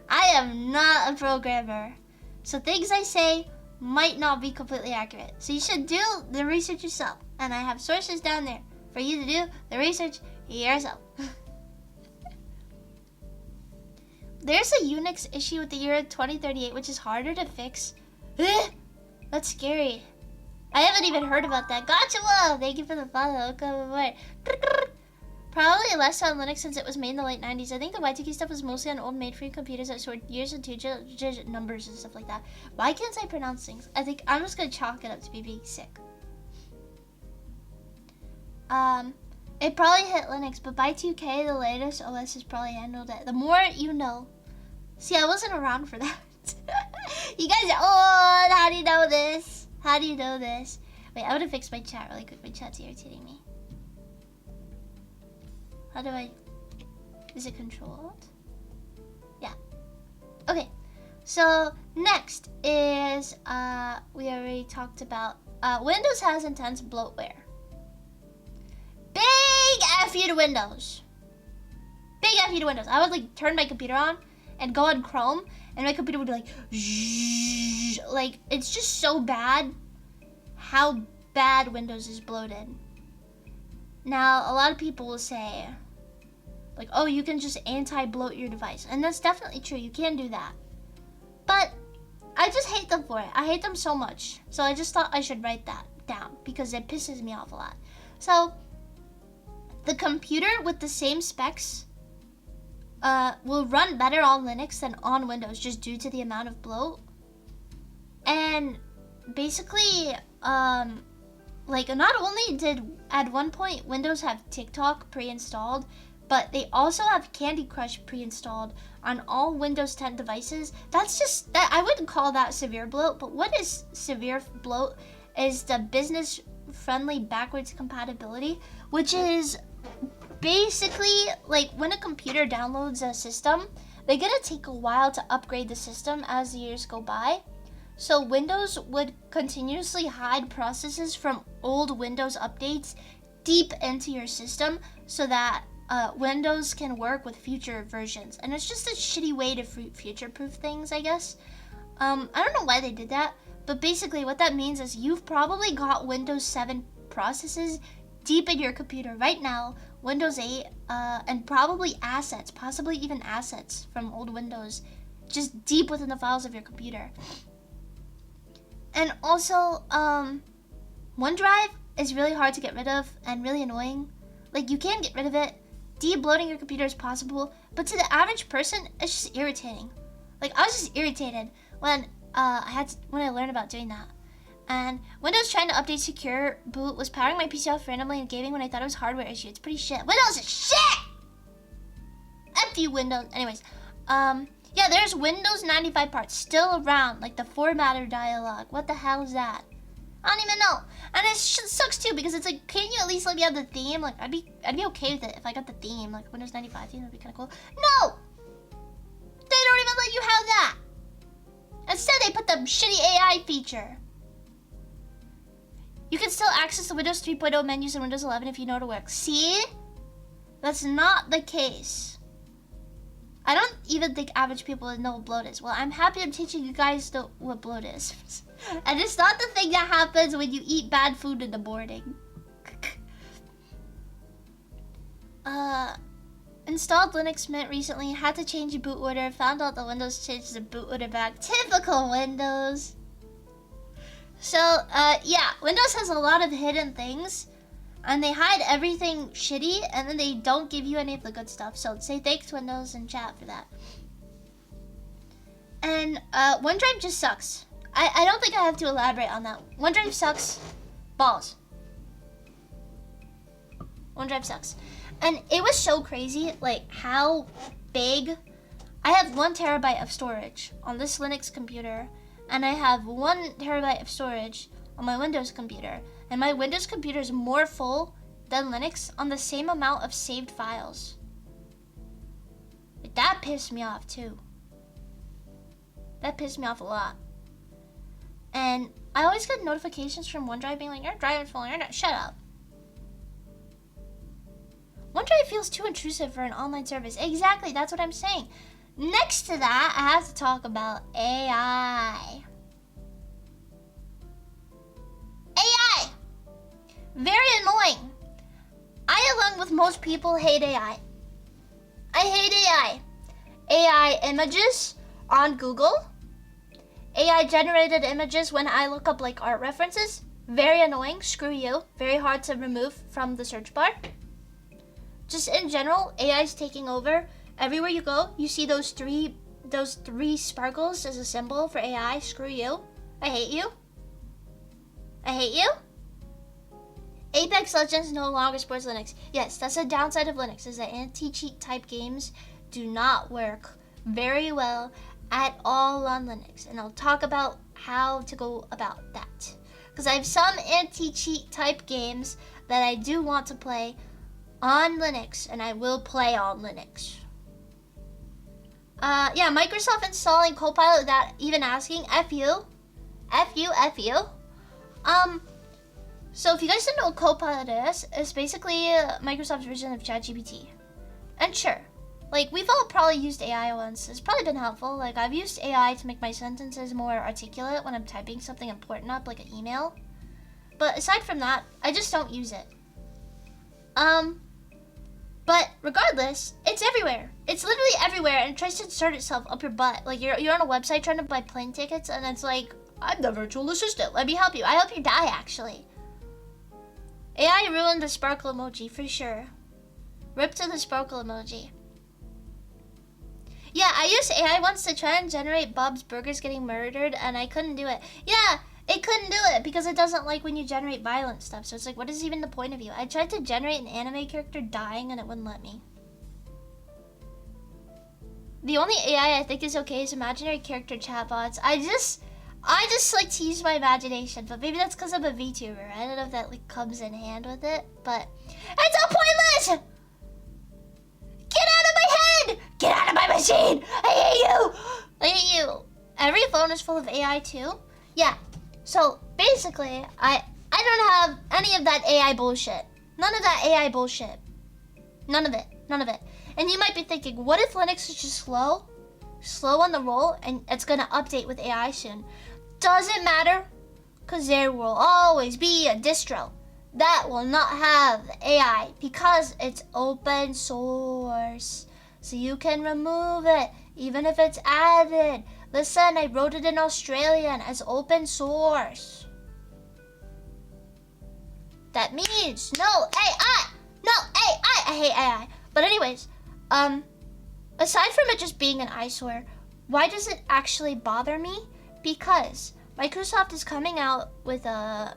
I am not a programmer, so things I say might not be completely accurate. So you should do the research yourself. And I have sources down there for you to do the research yourself. There's a Unix issue with the year 2038, which is harder to fix. That's scary. I haven't even heard about that. Gotcha, whoa! Thank you for the follow. Okay, probably less on Linux since it was made in the late 90s. I think the Y2K stuff was mostly on old mainframe computers that stored years and two-digit numbers and stuff like that. Why can't I pronounce things? I think I'm just gonna chalk it up to being sick. It probably hit Linux, but by 2K, the latest OS has probably handled it. The more you know. See, I wasn't around for that. You guys are, oh, how do you know this? Wait, I would have fixed my chat really quick. My chat's irritating me. How do I... Is it controlled? Yeah. Okay. So, next is... we already talked about... Windows has intense bloatware. Big F you to Windows. I would, like, turn my computer on and go on Chrome, and my computer would be like... Zzz, like, it's just so bad how bad Windows is bloated. Now, a lot of people will say... like, oh, you can just anti-bloat your device. And that's definitely true. You can do that. But I just hate them for it. I hate them so much. So I just thought I should write that down because it pisses me off a lot. So the computer with the same specs will run better on Linux than on Windows just due to the amount of bloat. And basically, like, not only did at one point Windows have TikTok pre-installed, but they also have Candy Crush pre-installed on all Windows 10 devices. That's just, that I wouldn't call that severe bloat, but what is severe bloat is the business-friendly backwards compatibility, which is basically, like, when a computer downloads a system, they're gonna take a while to upgrade the system as the years go by. So Windows would continuously hide processes from old Windows updates deep into your system so that Windows can work with future versions, and it's just a shitty way to future-proof things, I guess. I don't know why they did that, but basically what that means is you've probably got Windows 7 processes deep in your computer right now, Windows 8, and probably assets, possibly even assets from old Windows, just deep within the files of your computer. And also, OneDrive is really hard to get rid of and really annoying. Like, you can get rid of it. De-bloating your computer is possible, but to the average person, it's just irritating. Like, I was just irritated when I learned about doing that. And Windows trying to update secure boot was powering my PC off randomly and gaming when I thought it was a hardware issue. It's pretty shit. Windows is shit! F you, Windows. Anyways, yeah, there's Windows 95 parts still around, like the formatter dialog. What the hell is that? I don't even know. And it sucks too, because it's like, can you at least let me have the theme? Like, I'd be okay with it if I got the theme, like Windows 95 theme. That'd be kind of cool. No, they don't even let you have that. Instead, they put the shitty AI feature. You can still access the Windows 3.0 menus in Windows 11 if you know how to work. See, that's not the case. I don't even think average people know what bloat is. Well, I'm happy I'm teaching you guys what bloat is. And it's not the thing that happens when you eat bad food in the morning. Installed Linux Mint recently, had to change the boot order, found out the Windows changed the boot order back. Typical Windows. So, yeah, Windows has a lot of hidden things. And they hide everything shitty, and then they don't give you any of the good stuff. So say thanks, Windows, in chat for that. And OneDrive just sucks. I don't think I have to elaborate on that. OneDrive sucks. Balls. OneDrive sucks. And it was so crazy, like, how big... I have 1 terabyte of storage on this Linux computer, and I have 1 terabyte of storage on my Windows computer. And my Windows computer is more full than Linux on the same amount of saved files. That pissed me off too. That pissed me off a lot. And I always get notifications from OneDrive being like, your drive is full, you're not, shut up. OneDrive feels too intrusive for an online service. Exactly, that's what I'm saying. Next to that, I have to talk about AI. AI! Very annoying. I, along with most people, hate AI. I hate AI. AI images on Google. AI generated images when I look up like art references. Very annoying. Screw you. Very hard to remove from the search bar. Just in general, AI is taking over. Everywhere you go, you see those three sparkles as a symbol for AI. Screw you. I hate you. I hate you. Apex Legends no longer supports Linux. Yes, that's a downside of Linux, is that anti-cheat type games do not work very well at all on Linux. And I'll talk about how to go about that. Because I have some anti-cheat type games that I do want to play on Linux, and I will play on Linux. Yeah, Microsoft installing Copilot without even asking. F you. F you, F you. So if you guys don't know what Copilot is, it's basically Microsoft's version of ChatGPT. And sure, like, we've all probably used AI once. It's probably been helpful. Like, I've used AI to make my sentences more articulate when I'm typing something important up, like an email. But aside from that, I just don't use it. But regardless, it's everywhere. It's literally everywhere, and it tries to insert itself up your butt. Like, you're on a website trying to buy plane tickets, and it's like, I'm the virtual assistant. Let me help you. I hope you die, actually. AI ruined the sparkle emoji, for sure. Rip to the sparkle emoji. Yeah, I used AI once to try and generate Bob's Burgers getting murdered, and I couldn't do it. Yeah, it couldn't do it because it doesn't like when you generate violent stuff. So it's like, what is even the point of you? I tried to generate an anime character dying, and it wouldn't let me. The only AI I think is okay is imaginary character chatbots. I just like to use my imagination, but maybe that's because I'm a VTuber. I don't know if that like comes in hand with it, but it's all pointless! Get out of my head! Get out of my machine! I hate you! I hate you! Every phone is full of AI too? Yeah. So basically, I don't have any of that AI bullshit. None of that AI bullshit. None of it. None of it. And you might be thinking, what if Linux is just slow on the roll, and it's gonna update with AI soon? Doesn't matter, because there will always be a distro that will not have AI because it's open source. So you can remove it, even if it's added. Listen, I wrote it in Australian as open source. That means no AI! No AI! I hate AI. But anyways, aside from it just being an eyesore, why does it actually bother me? Because Microsoft is coming out with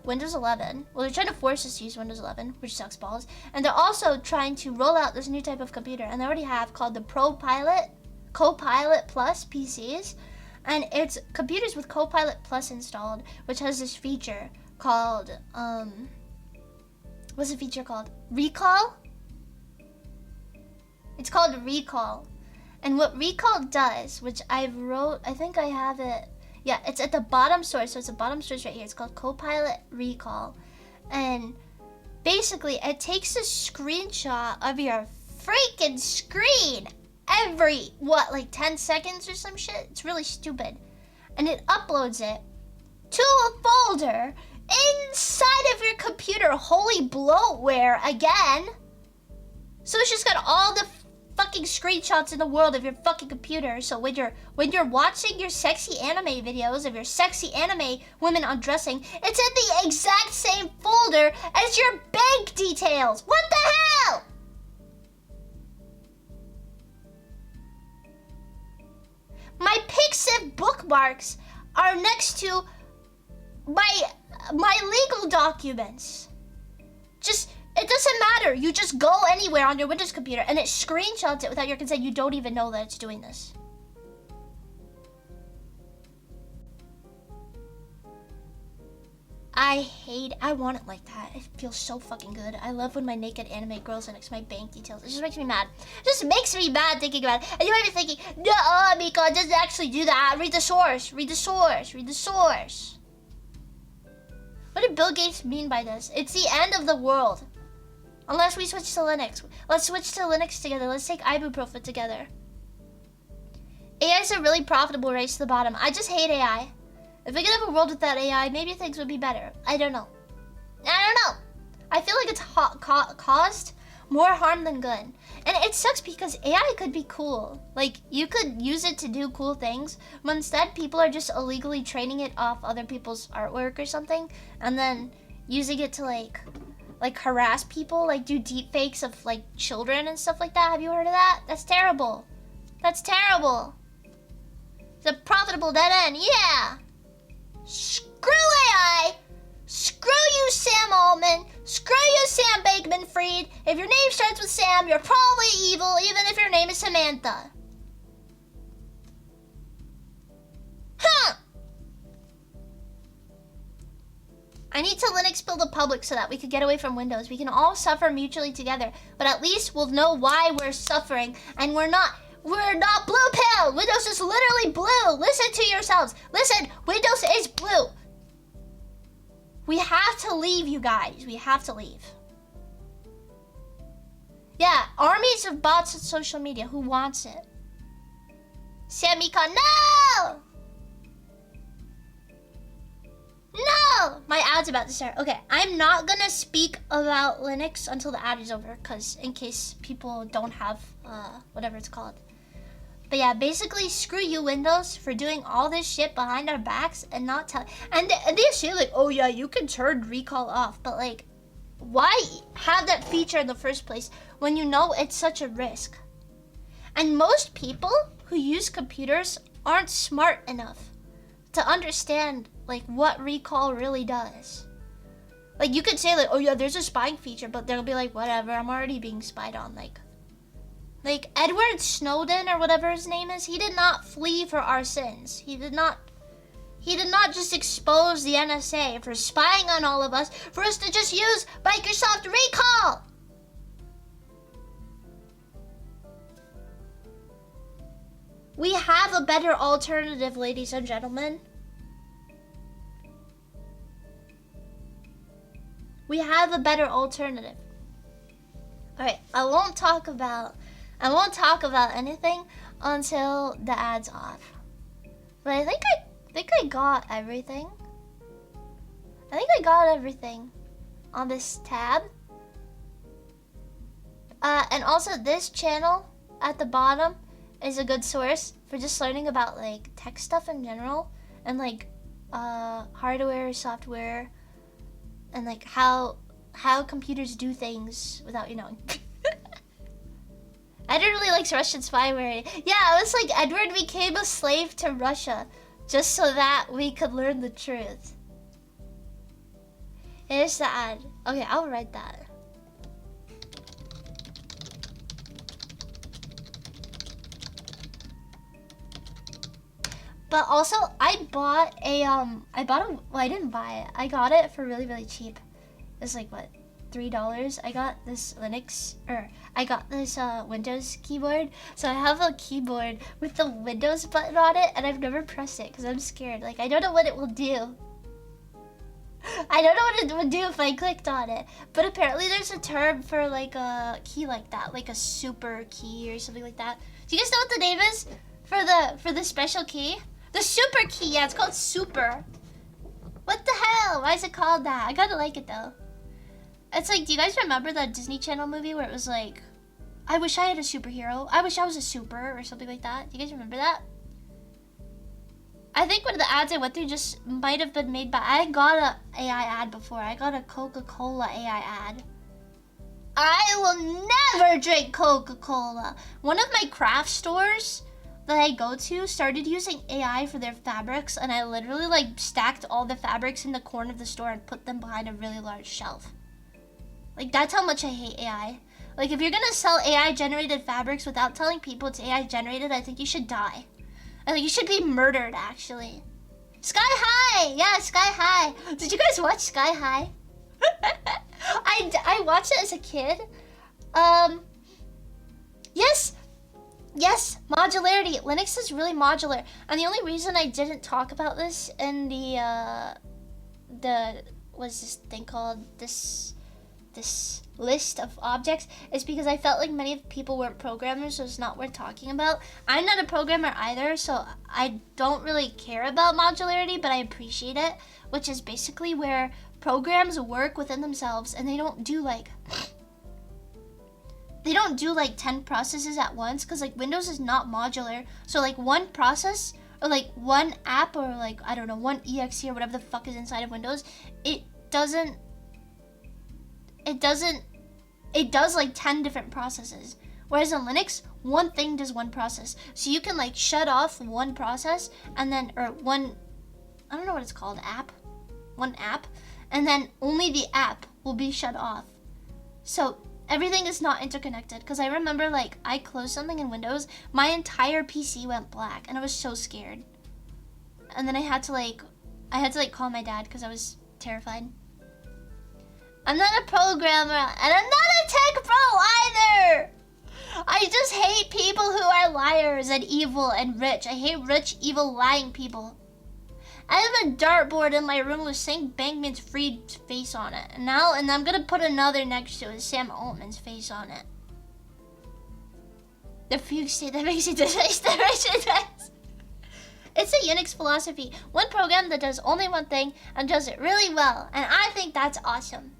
Windows 11. Well, they're trying to force us to use Windows 11, which sucks balls. And they're also trying to roll out this new type of computer, and they already have, called the Copilot Plus PCs. And it's computers with Copilot Plus installed, which has this feature called, what's the feature called? Recall? It's called Recall. And what Recall does, which I think I have it. Yeah, it's at the bottom source. So it's the bottom source right here. It's called Copilot Recall. And basically, it takes a screenshot of your freaking screen every, 10 seconds or some shit? It's really stupid. And it uploads it to a folder inside of your computer. Holy bloatware again. So it's just got all the fucking screenshots in the world of your fucking computer. So when you're watching your sexy anime videos of your sexy anime women undressing, it's in the exact same folder as your bank details. What the hell? My Pixiv bookmarks are next to my legal documents. It doesn't matter. You just go anywhere on your Windows computer and it screenshots it without your consent. You don't even know that it's doing this. I want it like that. It feels so fucking good. I love when my naked anime girls are next to my bank details. It just makes me mad. It just makes me mad thinking about it. And you might be thinking, no, Mika, it doesn't actually do that. Read the source. Read the source. Read the source. What did Bill Gates mean by this? It's the end of the world. Unless we switch to Linux. Let's switch to Linux together. Let's take ibuprofen together. AI is a really profitable race to the bottom. I just hate AI. If we could have a world without AI, maybe things would be better. I don't know. I feel like it's caused more harm than good. And it sucks because AI could be cool. Like, you could use it to do cool things, but instead people are just illegally training it off other people's artwork or something, and then using it to like harass people, like do deep fakes of like children and stuff like that. Have you heard of that? That's terrible. That's terrible. It's a profitable dead end, yeah. Screw AI. Screw you, Sam Altman. Screw you, Sam Bankman-Fried. If your name starts with Sam, you're probably evil, even if your name is Samantha. Huh. I need to Linux build a public so that we could get away from Windows. We can all suffer mutually together, but at least we'll know why we're suffering, and we're not blue pill. Windows is literally blue. Listen to yourselves. Listen, Windows is blue. We have to leave, you guys. We have to leave. Yeah, armies of bots on social media. Who wants it? Samika, no! No! My ad's about to start. Okay, I'm not gonna speak about Linux until the ad is over, because in case people don't have, whatever it's called. But yeah, basically, screw you, Windows, for doing all this shit behind our backs and not tell. And they say like, oh yeah, you can turn recall off, but like, why have that feature in the first place when you know it's such a risk? And most people who use computers aren't smart enough to understand like what recall really does. Like, you could say like, oh yeah, there's a spying feature, but they'll be like, whatever, I'm already being spied on. Like Edward Snowden or whatever his name is, he did not flee for our sins. He did not just expose the NSA for spying on all of us, for us to just use Microsoft Recall. We have a better alternative, ladies and gentlemen. We have a better alternative. Alright, I won't talk about anything until the ad's off. But I think I got everything. I think I got everything on this tab. And also this channel at the bottom is a good source for just learning about like tech stuff in general and like hardware, software, and like how computers do things without you knowing. Edward really likes Russian spyware. Yeah, it was like Edward became a slave to Russia just so that we could learn the truth. Here's the ad. Okay, I'll write that. But also, I bought a, well, I didn't buy it. I got it for really, really cheap. It's like, what, $3? I got this Windows keyboard. So I have a keyboard with the Windows button on it, and I've never pressed it because I'm scared. Like, I don't know what it will do. I don't know what it would do if I clicked on it. But apparently there's a term for like a key like that, like a super key or something like that. Do you guys know what the name is for the special key? The super key, yeah, it's called super. What the hell? Why is it called that? I kinda like it though. It's like, do you guys remember that Disney Channel movie where it was like, I wish I had a superhero. I wish I was a super or something like that. Do you guys remember that? I think one of the ads I went through just might have been made by, I got a AI ad before. I got a Coca-Cola AI ad. I will never drink Coca-Cola. One of my craft stores that I go to started using AI for their fabrics, and I literally like stacked all the fabrics in the corner of the store and put them behind a really large shelf. Like, that's how much I hate AI. Like, if you're gonna sell AI generated fabrics without telling people it's AI generated, I think you should die. I think you should be murdered, actually. Sky High! Yeah, Sky High. Did you guys watch Sky High? I watched it as a kid. Yes, modularity. Linux is really modular. And the only reason I didn't talk about this in the what's this thing called? This list of objects is because I felt like many people weren't programmers, so it's not worth talking about. I'm not a programmer either, so I don't really care about modularity, but I appreciate it, which is basically where programs work within themselves and they don't do like 10 processes at once, because like Windows is not modular. So like one process or like one app or like, I don't know, one exe or whatever the fuck is inside of Windows, it does like 10 different processes. Whereas in Linux, one thing does one process. So you can like shut off one process and then, or one, I don't know what it's called, one app, and then only the app will be shut off. So everything is not interconnected, because I remember like I closed something in Windows, my entire PC went black and I was so scared. And then I had to like call my dad because I was terrified. I'm not a programmer and I'm not a tech pro either. I just hate people who are liars and evil and rich. I hate rich, evil, lying people. I have a dartboard in my room with St. Bankman's Fried's face on it. And I'm gonna put another next to it, Sam Altman's face on it. The fugue state that makes it It's a Unix philosophy. One program that does only one thing and does it really well. And I think that's awesome.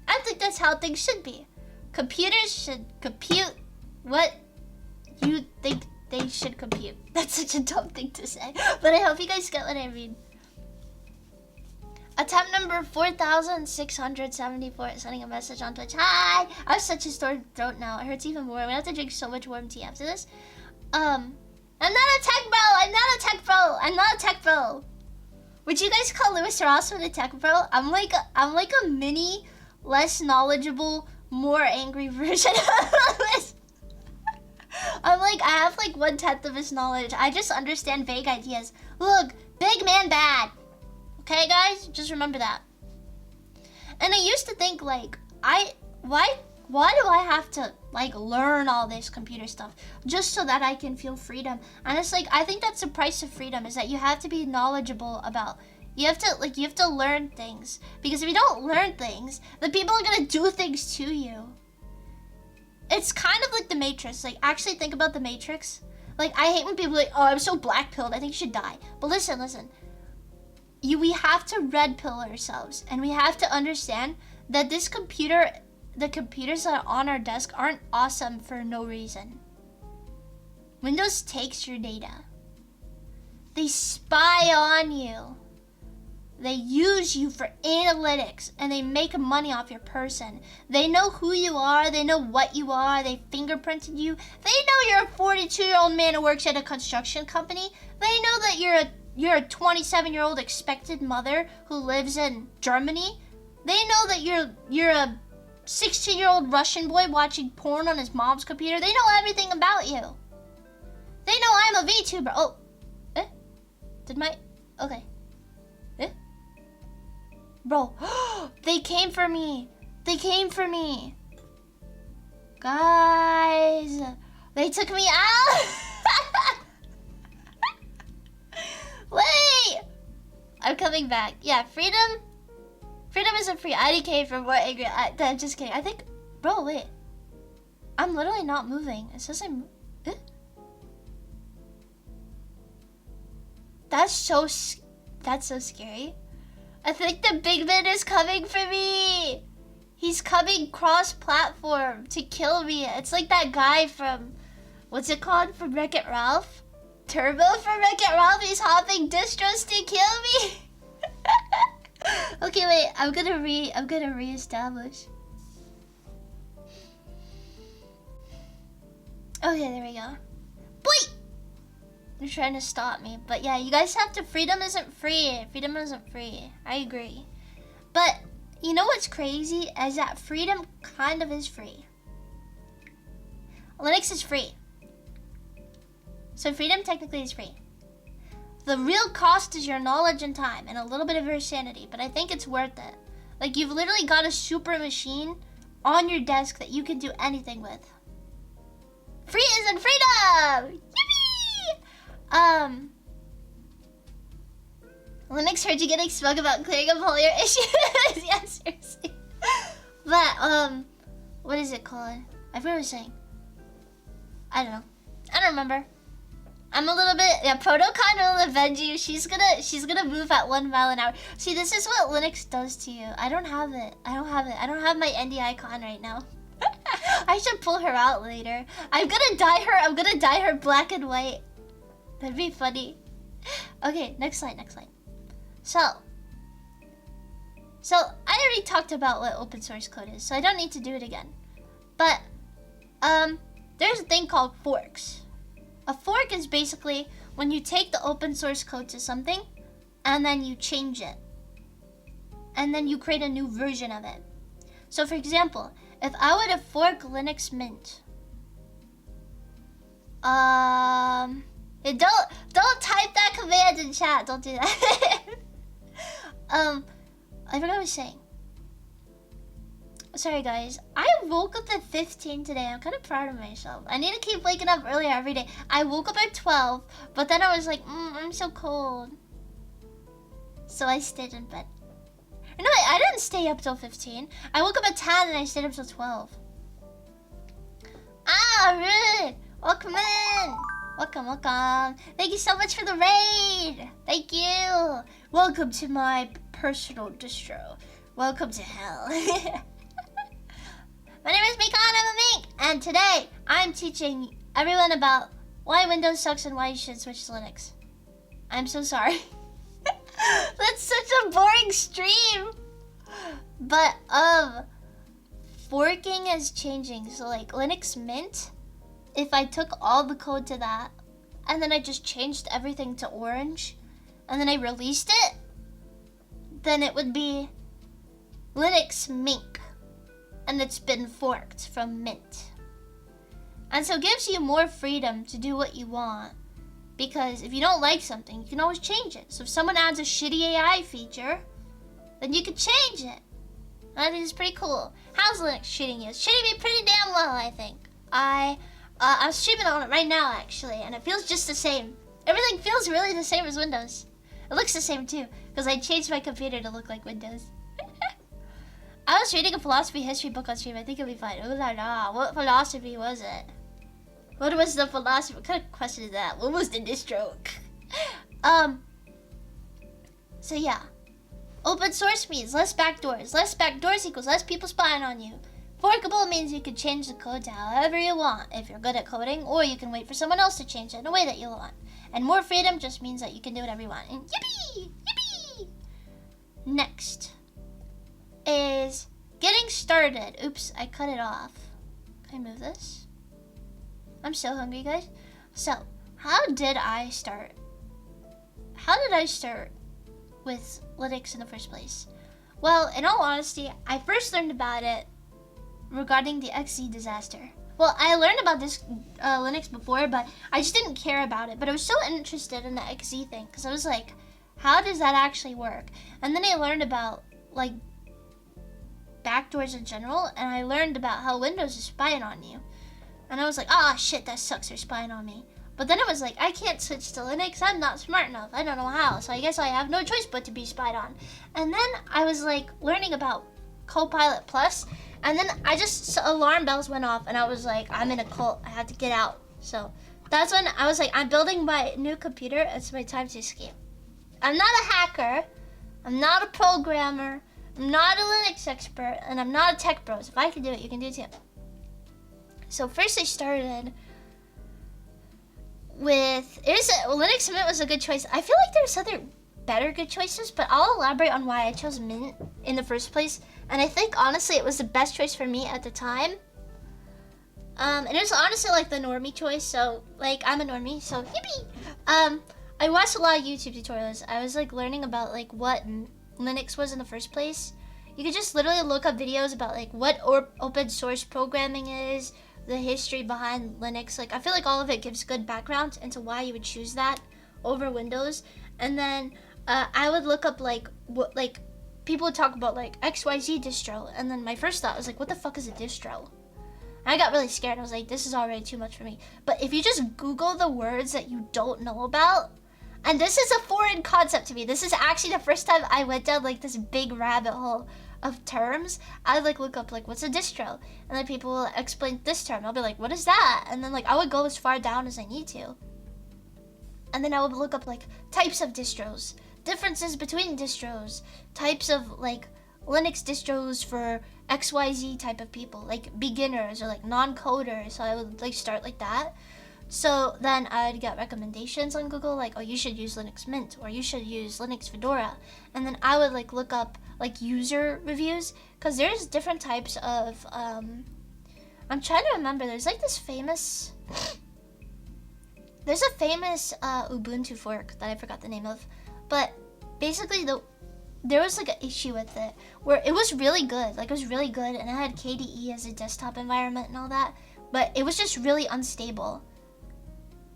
I think that's how things should be. Computers should compute what you think they should compute. That's such a dumb thing to say, but I hope you guys get what I mean. Attempt number 4674, sending a message on Twitch. Hi! I have such a sore throat now. It hurts even more. I'm gonna have to drink so much warm tea after this. I'm not a tech bro! I'm not a tech bro! I'm not a tech bro! Would you guys call Louis Rossman a tech bro? I'm like a mini, less knowledgeable, more angry version of Louis. I have like 1/10 of his knowledge. I just understand vague ideas. Look, big man bad. Okay, guys? Just remember that. And I used to think like, why do I have to like learn all this computer stuff just so that I can feel freedom? And it's like, I think that's the price of freedom, is that you have to be knowledgeable about, you have to learn things. Because if you don't learn things, then people are gonna do things to you. It's kind of like the Matrix. Like, actually think about the Matrix. Like, I hate when people are like, oh, I'm so black-pilled, I think you should die. But listen. We have to red pill ourselves. And we have to understand that the computers that are on our desk aren't awesome for no reason. Windows takes your data. They spy on you. They use you for analytics, and they make money off your person. They know who you are. They know what you are. They fingerprinted you. They know you're a 42-year-old man who works at a construction company. They know that you're a 27-year-old expected mother who lives in Germany. They know that you're a 16-year-old Russian boy watching porn on his mom's computer. They know everything about you. They know I'm a VTuber. Oh, okay. Bro, they came for me. Guys, they took me out. Wait, I'm coming back. Yeah, freedom isn't free. IDK for more angry. I'm just kidding. I think, bro, wait. I'm literally not moving. It says I'm. That's so scary. I think the big man is coming for me. He's coming cross-platform to kill me. It's like that guy from, what's it called? From Wreck-It Ralph? Turbo from Wreck-It Ralph. He's hopping distros to kill me. Okay, wait. I'm gonna reestablish. Okay, there we go. Boy! They're trying to stop me. But yeah, you guys have to... Freedom isn't free. I agree. But you know what's crazy? Is that freedom kind of is free. Linux is free. So freedom technically is free. The real cost is your knowledge and time and a little bit of your sanity. But I think it's worth it. Like, you've literally got a super machine on your desk that you can do anything with. Free isn't freedom! Yippee! Linux heard you getting smug about clearing up all your issues. Yeah, seriously. But, what is it called? I forgot what I was saying. I don't know. I don't remember. I'm a little bit, yeah, Protocon will avenge you. She's gonna move at 1 mile an hour. See, this is what Linux does to you. I don't have it. I don't have my ND icon right now. I should pull her out later. I'm gonna dye her black and white. That'd be funny. Okay, next slide. So I already talked about what open source code is, so I don't need to do it again. But there's a thing called forks. A fork is basically when you take the open source code to something and then you change it. And then you create a new version of it. So for example, if I were to fork Linux Mint, don't type that command in chat. Don't do that. I forgot what I was saying. Sorry guys, I woke up at 15 today. I'm kind of proud of myself. I need to keep waking up earlier every day. I woke up at 12, but then I was like, I'm so cold. So I stayed in bed. No, I didn't stay up till 15. I woke up at 10 and I stayed up till 12. Ah, Rude! Welcome in! Welcome. Thank you so much for the raid! Thank you! Welcome to my personal distro. Welcome to hell. My name is Mika, I'm a Mink, and today I'm teaching everyone about why Windows sucks and why you should switch to Linux. I'm so sorry. That's such a boring stream. But forking is changing. So like Linux Mint, if I took all the code to that and then I just changed everything to orange and then I released it, then it would be Linux Mink. And it's been forked from Mint. And so it gives you more freedom to do what you want. Because if you don't like something, you can always change it. So if someone adds a shitty AI feature, then you can change it. And I think it's pretty cool. How's Linux treating you? It's treating me pretty damn well, I think. I'm streaming on it right now, actually, and it feels just the same. Everything feels really the same as Windows. It looks the same too, because I changed my computer to look like Windows. I was reading a philosophy history book on stream. I think it'll be fine. Oh la la. What philosophy was it? What was the philosophy? What kind of question is that? What was the distro? So yeah. Open source means less backdoors. Less backdoors equals less people spying on you. Forkable means you can change the code to however you want if you're good at coding, or you can wait for someone else to change it in a way that you want. And more freedom just means that you can do whatever you want. And yippee! Yippee! Next is getting started. Oops, I cut it off. Can I move this? I'm so hungry, guys. So, how did I start? How did I start with Linux in the first place? Well, in all honesty, I first learned about it regarding the XZ disaster. Well, I learned about this Linux before, but I just didn't care about it. But I was so interested in the XZ thing because I was like, how does that actually work? And then I learned about like backdoors in general, and I learned about how Windows is spying on you. And I was like, ah, shit, that sucks, they're spying on me. But then it was like, I can't switch to Linux, I'm not smart enough, I don't know how, so I guess I have no choice but to be spied on. And then I was like learning about Copilot Plus, and then alarm bells went off, and I was like, I'm in a cult, I have to get out. So that's when I was like, I'm building my new computer, it's my time to escape. I'm not a hacker, I'm not a programmer, I'm not a Linux expert, and I'm not a tech bro. So if I can do it, you can do it too. So first I started with, Linux Mint was a good choice. I feel like there's other better good choices, but I'll elaborate on why I chose Mint in the first place. And I think honestly it was the best choice for me at the time. And it was honestly like the normie choice, so like I'm a normie, so yippee! I watched a lot of YouTube tutorials. I was like learning about like what Linux was in the first place. You could just literally look up videos about like what open source programming is, the history behind Linux. Like I feel like all of it gives good background into why you would choose that over Windows. And then I would look up like what like people would talk about like XYZ distro, and then my first thought was like, what the fuck is a distro? And I got really scared. I was like, this is already too much for me. But if you just Google the words that you don't know about, and this is a foreign concept to me. This is actually the first time I went down like this big rabbit hole of terms. I would like look up like what's a distro, and then people will explain this term. I'll be like, what is that? And then like I would go as far down as I need to. And then I would look up like types of distros, differences between distros, types of like Linux distros for XYZ type of people, like beginners or like non-coders. So I would like start like that. So then I'd get recommendations on Google, like, oh, you should use Linux Mint, or you should use Linux Fedora. And then I would like look up like user reviews, because there's different types of, I'm trying to remember, there's like this famous, there's a famous Ubuntu fork that I forgot the name of, but basically there was like an issue with it, where it was really good, like it was really good, and it had KDE as a desktop environment and all that, but it was just really unstable.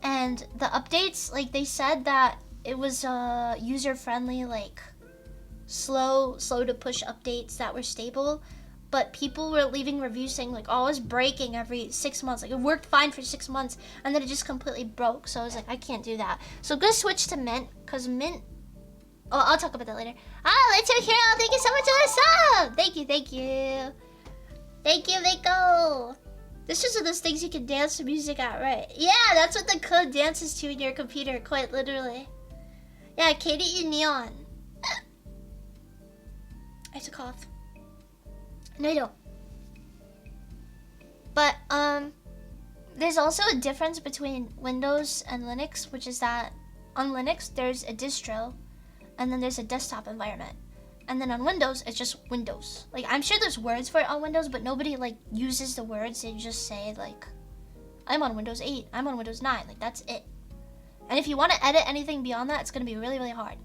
And the updates, like they said that it was user-friendly, like slow to push updates that were stable, but people were leaving reviews saying like, oh, it was breaking every 6 months. Like it worked fine for 6 months, and then it just completely broke. So I was like, I can't do that. So I'm gonna switch to Mint, because Mint, oh, I'll talk about that later. Let's Hero, thank you so much for the sub! Thank you. Thank you, Mako. This is one of those things you can dance to music at, right? Yeah, that's what the code dances to in your computer, quite literally. Yeah, KDE Neon. I took off. No, you don't. But, there's also a difference between Windows and Linux, which is that on Linux, there's a distro, and then there's a desktop environment. And then on Windows, it's just Windows. Like, I'm sure there's words for it on Windows, but nobody, like, uses the words. They just say, like, I'm on Windows 8, I'm on Windows 9. Like, that's it. And if you want to edit anything beyond that, it's going to be really, really hard.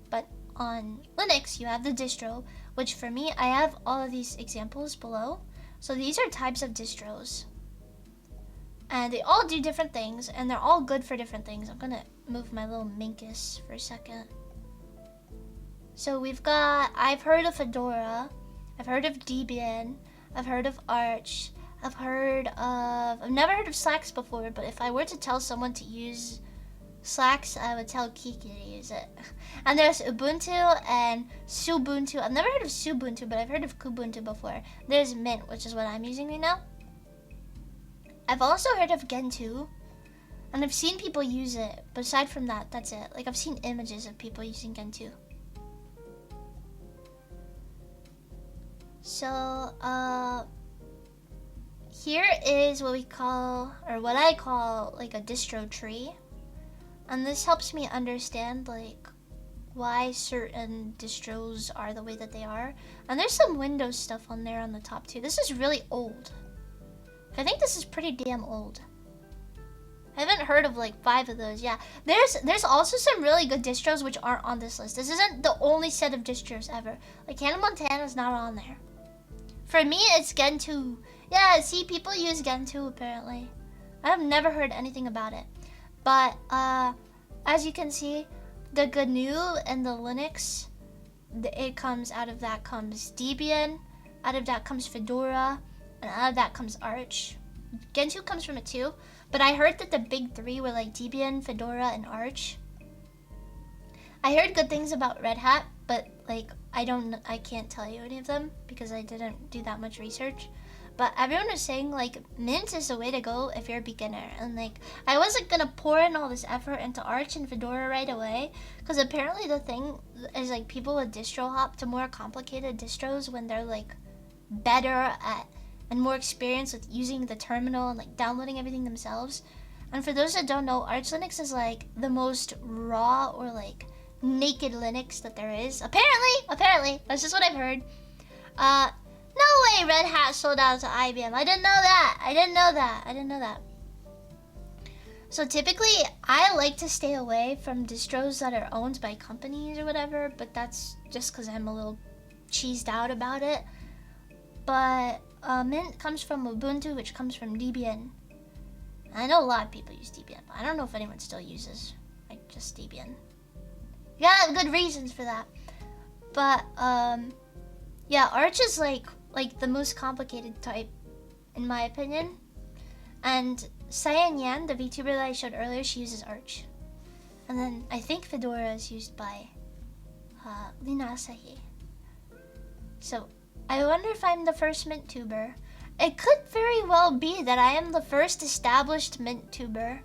But on Linux, you have the distro, which for me, I have all of these examples below. So these are types of distros. And they all do different things, and they're all good for different things. I'm going to move my little Minkus for a second. So we've got, I've heard of Fedora, I've heard of Debian, I've heard of Arch, I've never heard of Slacks before, but if I were to tell someone to use Slacks, I would tell Kiki to use it. And there's Ubuntu and Subuntu. I've never heard of Subuntu, but I've heard of Kubuntu before. There's Mint, which is what I'm using right now. I've also heard of Gentoo, and I've seen people use it, but aside from that, that's it. Like, I've seen images of people using Gentoo. So, here is what we call, or what I call, like a distro tree. And this helps me understand, like, why certain distros are the way that they are. And there's some Windows stuff on there on the top too. This is really old. I think this is pretty damn old. I haven't heard of like 5 of those. Yeah, there's also some really good distros which aren't on this list. This isn't the only set of distros ever. Like Hannah Montana's not on there. For me, it's Gentoo. Yeah, see, people use Gentoo apparently. I have never heard anything about it. But as you can see, the GNU and the Linux, it comes out of that comes Debian, out of that comes Fedora, and out of that comes Arch. Gentoo comes from it too, but I heard that the big 3 were like Debian, Fedora, and Arch. I heard good things about Red Hat, but like I can't tell you any of them because I didn't do that much research. But everyone was saying like Mint is the way to go if you're a beginner, and like I wasn't gonna pour in all this effort into Arch and Fedora right away, because apparently the thing is like people would distro hop to more complicated distros when they're like better at and more experienced with using the terminal and like downloading everything themselves. And for those that don't know, Arch Linux is like the most raw or like naked Linux that there is. Apparently, that's just what I've heard. No way Red Hat sold out to IBM. I didn't know that. So typically, I like to stay away from distros that are owned by companies or whatever, but that's just because I'm a little cheesed out about it. But Mint comes from Ubuntu, which comes from Debian. I know a lot of people use Debian, but I don't know if anyone still uses like just Debian. You gotta have good reasons for that. But yeah, Arch is like the most complicated type, in my opinion. And Cyan Yan, the VTuber that I showed earlier, she uses Arch. And then I think Fedora is used by Lina Asahi. So I wonder if I'm the first Mint tuber. It could very well be that I am the first established Mint tuber.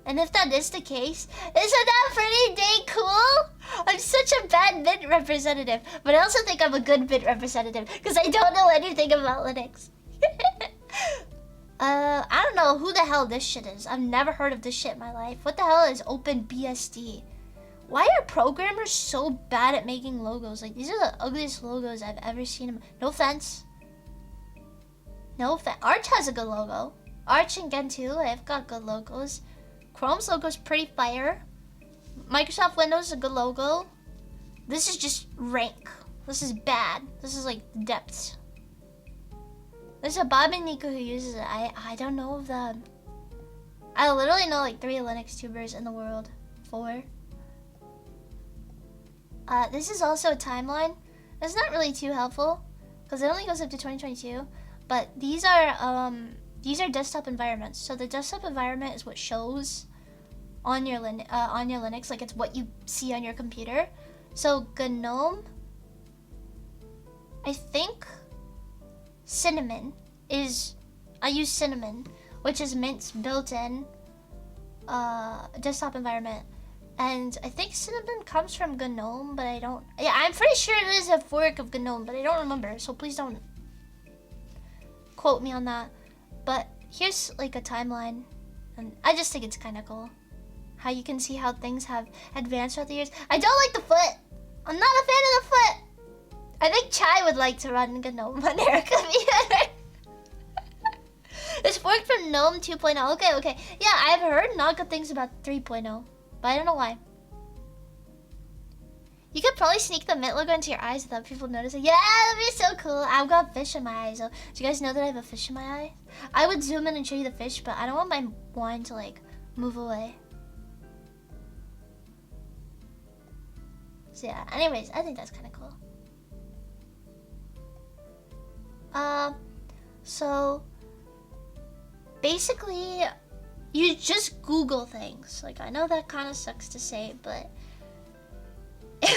And if that is the case, isn't that pretty dang cool? I'm such a bad Mint representative, but I also think I'm a good Mint representative because I don't know anything about Linux. I don't know who the hell this shit is. I've never heard of this shit in my life. What the hell is OpenBSD? Why are programmers so bad at making logos? Like, these are the ugliest logos I've ever seen. No offense. Arch has a good logo. Arch and Gentoo, I've got good logos. Chrome's logo's pretty fire. Microsoft Windows is a good logo. This is just rank. This is bad. This is like depths. There's a Bob and Nico who uses it. I don't know of them. I literally know like 3 Linux tubers in the world. 4. This is also a timeline. It's not really too helpful because it only goes up to 2022. But these are desktop environments. So the desktop environment is what shows on your Linux, like it's what you see on your computer. So GNOME, I think Cinnamon is, I use Cinnamon, which is Mint's built-in desktop environment. And I think Cinnamon comes from GNOME, but I don't, yeah, I'm pretty sure it is a fork of GNOME, but I don't remember, so please don't quote me on that. But here's like a timeline, and I just think it's kind of cool how you can see how things have advanced throughout the years. I don't like the foot. I'm not a fan of the foot. I think Chai would like to run GNOME on Erica better. It's forked from GNOME 2.0. Okay. Yeah, I've heard not good things about 3.0, but I don't know why. You could probably sneak the Mint logo into your eyes without people noticing. Yeah, that'd be so cool. I've got fish in my eyes. So, do you guys know that I have a fish in my eye? I would zoom in and show you the fish, but I don't want my wine to like move away. So yeah, anyways, I think that's kind of cool. So basically you just Google things. Like, I know that kind of sucks to say, but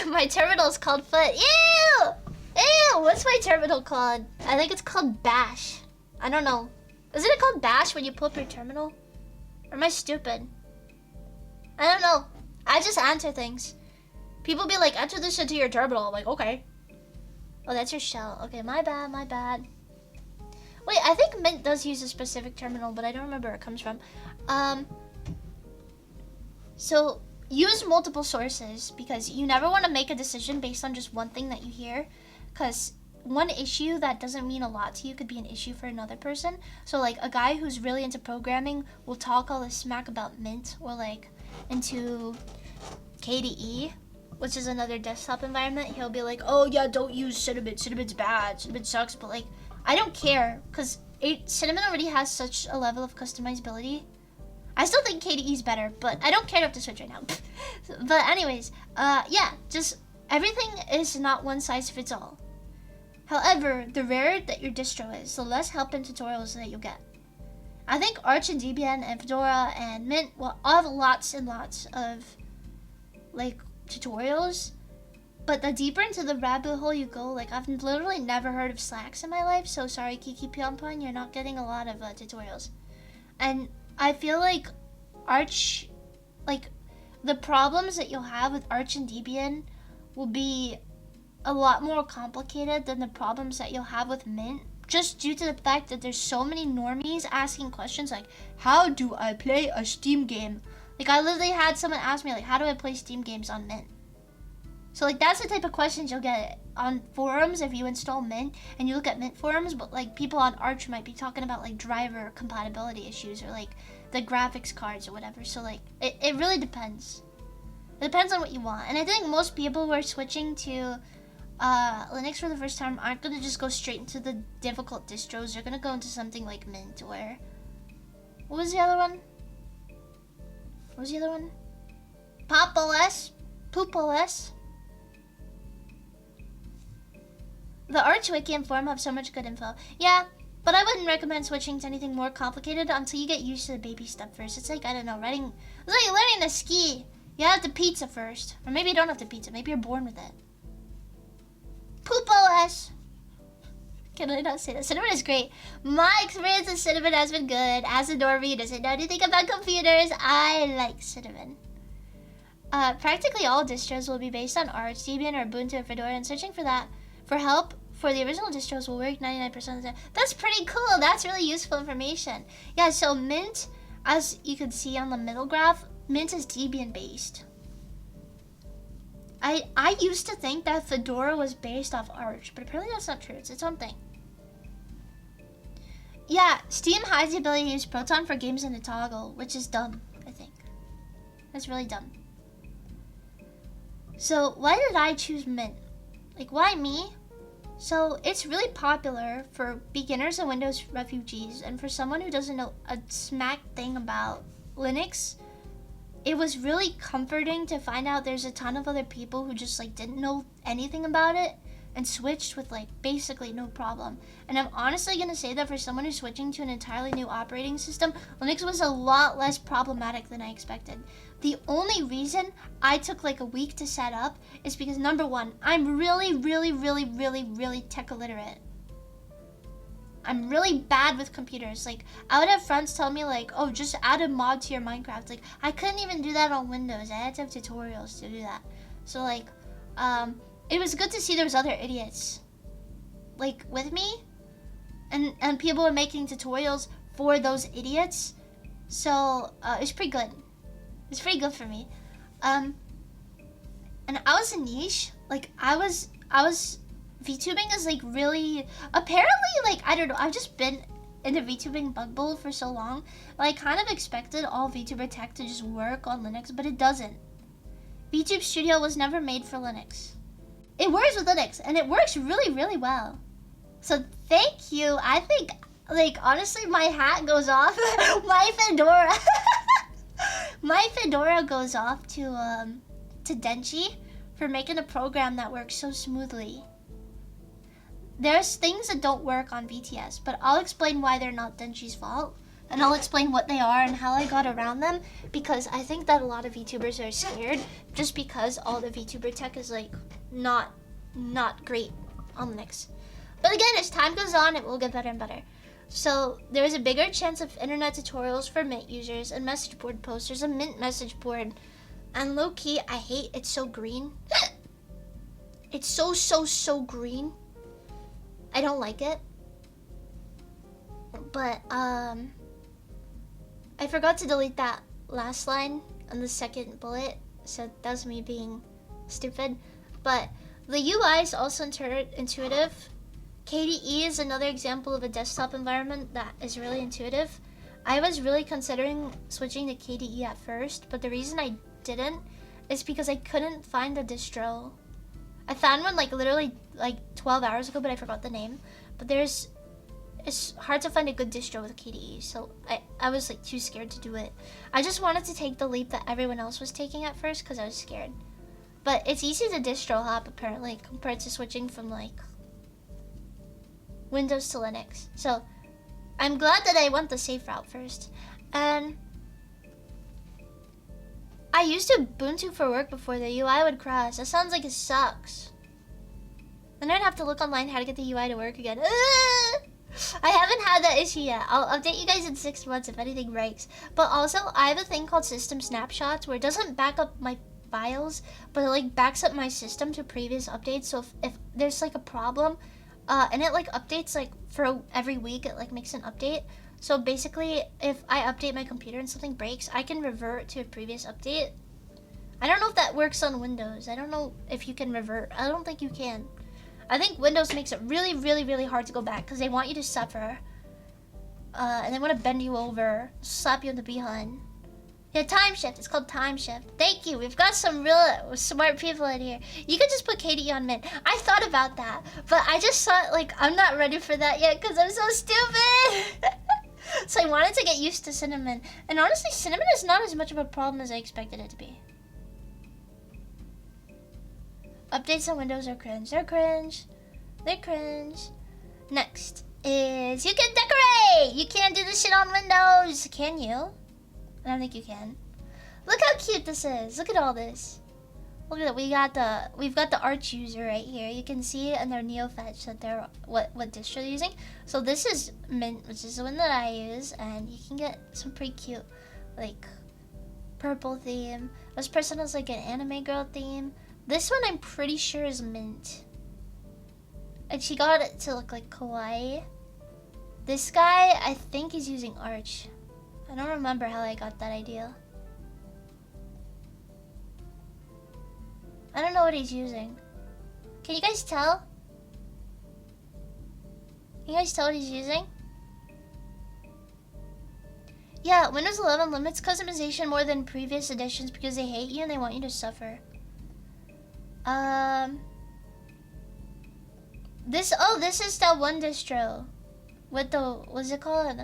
my terminal is called foot. Ew! Ew! What's my terminal called? I think it's called bash. I don't know. Isn't it called bash when you pull up your terminal? Or am I stupid? I don't know. I just answer things. People be like, enter this into your terminal. I'm like, okay. Oh, that's your shell. Okay, my bad, my bad. Wait, I think Mint does use a specific terminal, but I don't remember where it comes from. So use multiple sources, because you never want to make a decision based on just one thing that you hear, because one issue that doesn't mean a lot to you could be an issue for another person. So like a guy who's really into programming will talk all this smack about Mint, or like into KDE, which is another desktop environment. He'll be like, oh yeah, don't use Cinnamon, Cinnamon's bad, Cinnamon sucks. But like, I don't care, because Cinnamon already has such a level of customizability. I still think KDE is better, but I don't care to have to switch right now. But anyways, yeah, just everything is not one size fits all. However, the rarer that your distro is, the less help and tutorials that you'll get. I think Arch and Debian and Fedora and Mint will all have lots and lots of like tutorials, but the deeper into the rabbit hole you go, like I've literally never heard of Slacks in my life, so sorry Kiki Pyeonpon, you're not getting a lot of tutorials. And I feel like Arch, like the problems that you'll have with Arch and Debian will be a lot more complicated than the problems that you'll have with Mint, just due to the fact that there's so many normies asking questions like, how do I play a Steam game? Like I literally had someone ask me like, how do I play Steam games on Mint? So like that's the type of questions you'll get on forums if you install Mint and you look at Mint forums, but like people on Arch might be talking about like driver compatibility issues or like the graphics cards or whatever. So like it really depends. It depends on what you want. And I think most people who are switching to Linux for the first time aren't going to just go straight into the difficult distros. They're going to go into something like Mint or... What was the other one? What was the other one? Pop OS? Poop OS? The Arch Wiki and forum have so much good info. Yeah, but I wouldn't recommend switching to anything more complicated until you get used to the baby stuff first. It's like, I don't know, it's like learning to ski. You have to pizza first. Or maybe you don't have to pizza. Maybe you're born with it. Poop OS. Can I not say that? Cinnamon is great. My experience with Cinnamon has been good. As a normie who doesn't know anything about computers, I like Cinnamon. Practically all distros will be based on Arch, Debian, or Ubuntu, or Fedora, and searching for that for help for the original distros will work 99% of the time. That's pretty cool. That's really useful information. Yeah, so Mint, as you can see on the middle graph, Mint is Debian based. I used to think that Fedora was based off Arch, but apparently that's not true. It's its own thing. Yeah, Steam hides the ability to use Proton for games in the toggle, which is dumb, I think. That's really dumb. So why did I choose Mint? Like, why me? So it's really popular for beginners and Windows refugees, and for someone who doesn't know a smack thing about Linux, it was really comforting to find out there's a ton of other people who just like didn't know anything about it and switched with like basically no problem. And I'm honestly gonna say that for someone who's switching to an entirely new operating system, Linux was a lot less problematic than I expected. The only reason I took like a week to set up is because number one, I'm really tech illiterate. I'm really bad with computers. Like, I would have friends tell me like, oh, just add a mod to your Minecraft. Like, I couldn't even do that on Windows. I had to have tutorials to do that. So like, it was good to see there was other idiots like with me, and people were making tutorials for those idiots. So it's pretty good. It's pretty good for me. And I was a niche. Like I was VTubing is like really, apparently, like, I don't know, I've just been in the VTubing bug bowl for so long, but I kind of expected all VTuber tech to just work on Linux, but it doesn't. VTube Studio was never made for Linux. It works with Linux, and it works really well. So thank you. I think, like, honestly, my hat goes off. My fedora. My fedora goes off to Denji for making a program that works so smoothly. There's things that don't work on VTS, but I'll explain why they're not Denji's fault. and I'll explain what they are and how I got around them, because I think that a lot of VTubers are scared just because all the VTuber tech is like not great on Linux. But again, as time goes on, it will get better and better. So there is a bigger chance of internet tutorials for Mint users and message board posts. There's a Mint message board, and low key, I hate it's so green. It's so green. I don't like it. But I forgot to delete that last line on the second bullet, so that was me being stupid. But the UI is also intuitive. KDE is another example of a desktop environment that is really intuitive. I was really considering switching to KDE at first, but the reason I didn't is because I couldn't find a distro. I found one like literally like 12 hours ago, but I forgot the name. But it's hard to find a good distro with KDE, so I was like too scared to do it. I just wanted to take the leap that everyone else was taking at first because I was scared. But it's easy to distro hop apparently compared to switching from like Windows to Linux. So I'm glad that I went the safe route first. And I used Ubuntu for work before the UI would crash. That sounds like it sucks. Then I'd have to look online how to get the UI to work again. I haven't had that issue yet. I'll update you guys in 6 months if anything breaks. But also, I have a thing called system snapshots where it doesn't back up my files, but it like backs up my system to previous updates. So if there's like a problem, and it like updates like for every week, it like makes an update. So basically, if I update my computer and something breaks, I can revert to a previous update. I don't know if that works on Windows. I don't know if you can revert. I don't think you can. I think Windows makes it really hard to go back because they want you to suffer. And they want to bend you over, slap you in the behind. Yeah, time shift. It's called time shift. Thank you. We've got some real smart people in here. You could just put KDE on Mint. I thought about that, but I just thought like I'm not ready for that yet because I'm so stupid. So I wanted to get used to Cinnamon. And honestly, Cinnamon is not as much of a problem as I expected it to be. Updates on Windows are cringe. They're cringe. They're cringe. Next is you can decorate. You can't do this shit on Windows. Can you? I don't think you can. Look how cute this is. Look at all this. Look at it. We've got the Arch user right here. You can see in their NeoFetch that they're what distro they're using. So this is Mint, which is the one that I use, and you can get some pretty cute like purple theme. This person has like an anime girl theme. This one I'm pretty sure is Mint. And she got it to look like kawaii. This guy, I think he's using Arch. I don't remember how I got that idea. I don't know what he's using. Can you guys tell? Can you guys tell what he's using? Yeah, Windows 11 limits customization more than previous editions because they hate you and they want you to suffer. This is that one distro with the, what's it called?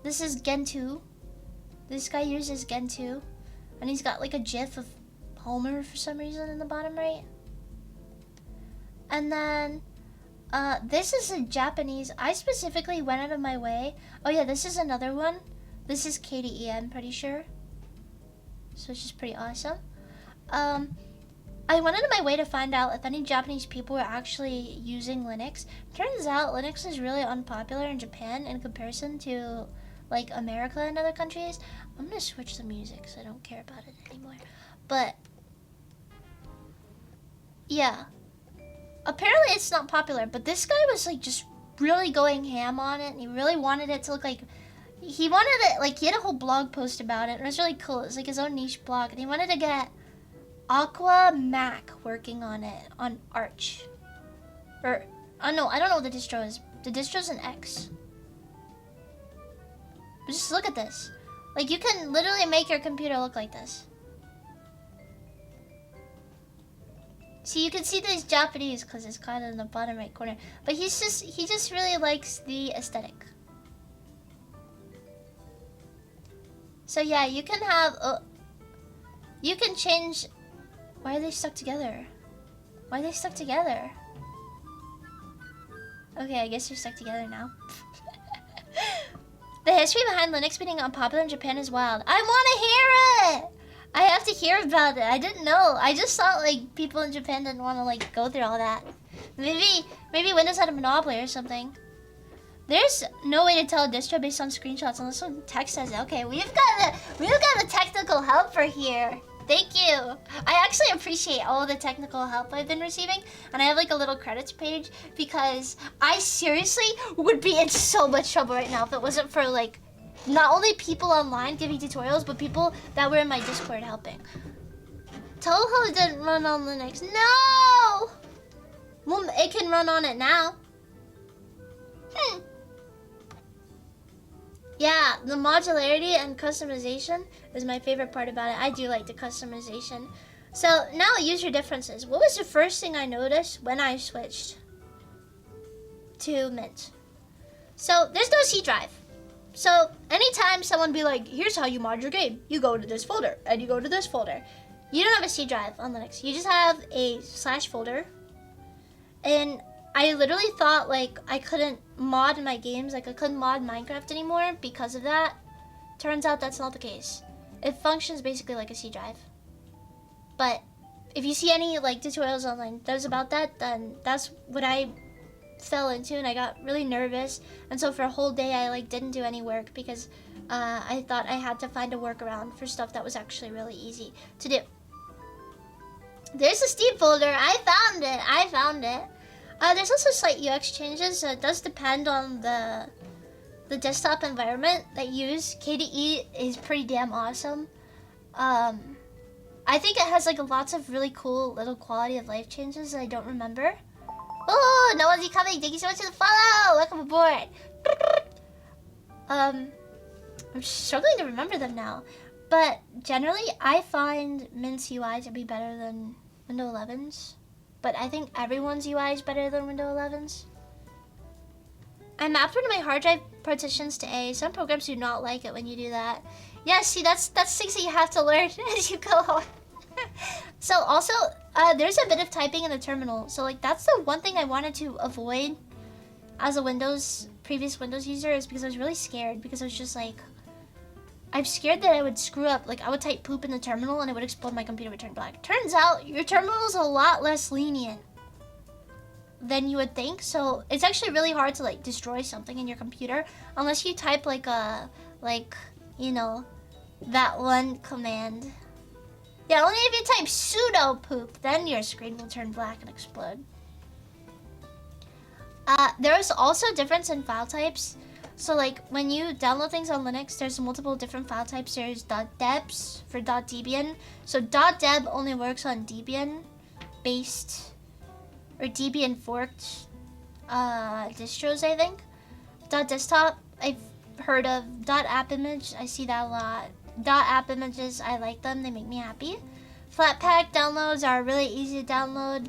This is Gen 2. This guy uses Gen 2, and he's got like a GIF of Homer for some reason in the bottom right. And then this is a Japanese. I specifically went out of my way. Oh yeah, this is another one. This is KDE, I'm pretty sure. So it's just pretty awesome. I went out of my way to find out if any Japanese people were actually using Linux. Turns out Linux is really unpopular in Japan in comparison to like America and other countries. I'm gonna switch the music because I don't care about it anymore. But yeah, apparently it's not popular, but this guy was like just really going ham on it, and he really wanted it to look like, he wanted it, like he had a whole blog post about it, and it was really cool. It was like his own niche blog, and he wanted to get Aqua Mac working on it, on Arch. Or, no, I don't know what the distro is. The distro's an X. But just look at this. Like, you can literally make your computer look like this. See, you can see that he's Japanese because it's kind of in the bottom right corner. But he just really likes the aesthetic. So yeah, you can have, you can change. Why are they stuck together? Why are they stuck together? Okay, I guess they're stuck together now. The history behind Linux being unpopular in Japan is wild. I want to hear it! I have to hear about it. I didn't know. I just thought like people in Japan didn't want to like go through all that. Maybe Windows had a monopoly or something. There's no way to tell a distro based on screenshots unless some text says it. Okay, we've got a technical helper here. Thank you. I actually appreciate all the technical help I've been receiving, and I have like a little credits page because I seriously would be in so much trouble right now if it wasn't for like not only people online giving tutorials, but people that were in my Discord helping. Toho didn't run on Linux. No! Well, it can run on it now. Yeah, the modularity and customization is my favorite part about it. I do like the customization. So now user differences. What was the first thing I noticed when I switched to Mint? So there's no C drive. So anytime someone be like, here's how you mod your game. You go to this folder and you go to this folder. You don't have a C drive on Linux. You just have a / folder. And I literally thought like I couldn't mod my games, like I couldn't mod Minecraft anymore because of that. Turns out that's not the case. It functions basically like a C drive. But if you see any like tutorials online that's about that, then that's what I fell into, and I got really nervous. And so for a whole day I like didn't do any work because I thought I had to find a workaround for stuff that was actually really easy to do. There's a Steam folder. I found it. There's also slight UX changes, so it does depend on the desktop environment that you use. KDE is pretty damn awesome. I think it has like lots of really cool little quality of life changes that I don't remember. Oh, no one's coming. Thank you so much for the follow. Welcome aboard. I'm struggling to remember them now. But generally, I find Mint's UI to be better than Windows 11's. But I think everyone's UI is better than Windows 11's. I mapped one of my hard drive partitions to A. Some programs do not like it when you do that. Yeah, see, that's things that you have to learn as you go on. So also, there's a bit of typing in the terminal. So like that's the one thing I wanted to avoid as a previous Windows user, is because I was really scared, because I was just like, I'm scared that I would screw up. Like I would type poop in the terminal and it would explode, my computer would turn black. Turns out your terminal is a lot less lenient than you would think. So it's actually really hard to like destroy something in your computer unless you type like you know, that one command. Yeah, only if you type sudo poop, then your screen will turn black and explode. There is also a difference in file types. So like when you download things on Linux, there's multiple different file types. There's .debs for .debian. So .deb only works on Debian based or Debian forked distros, I think. .desktop I've heard of. .appimage, I see that a lot. .app images, I like them, they make me happy. Flatpak downloads are really easy to download.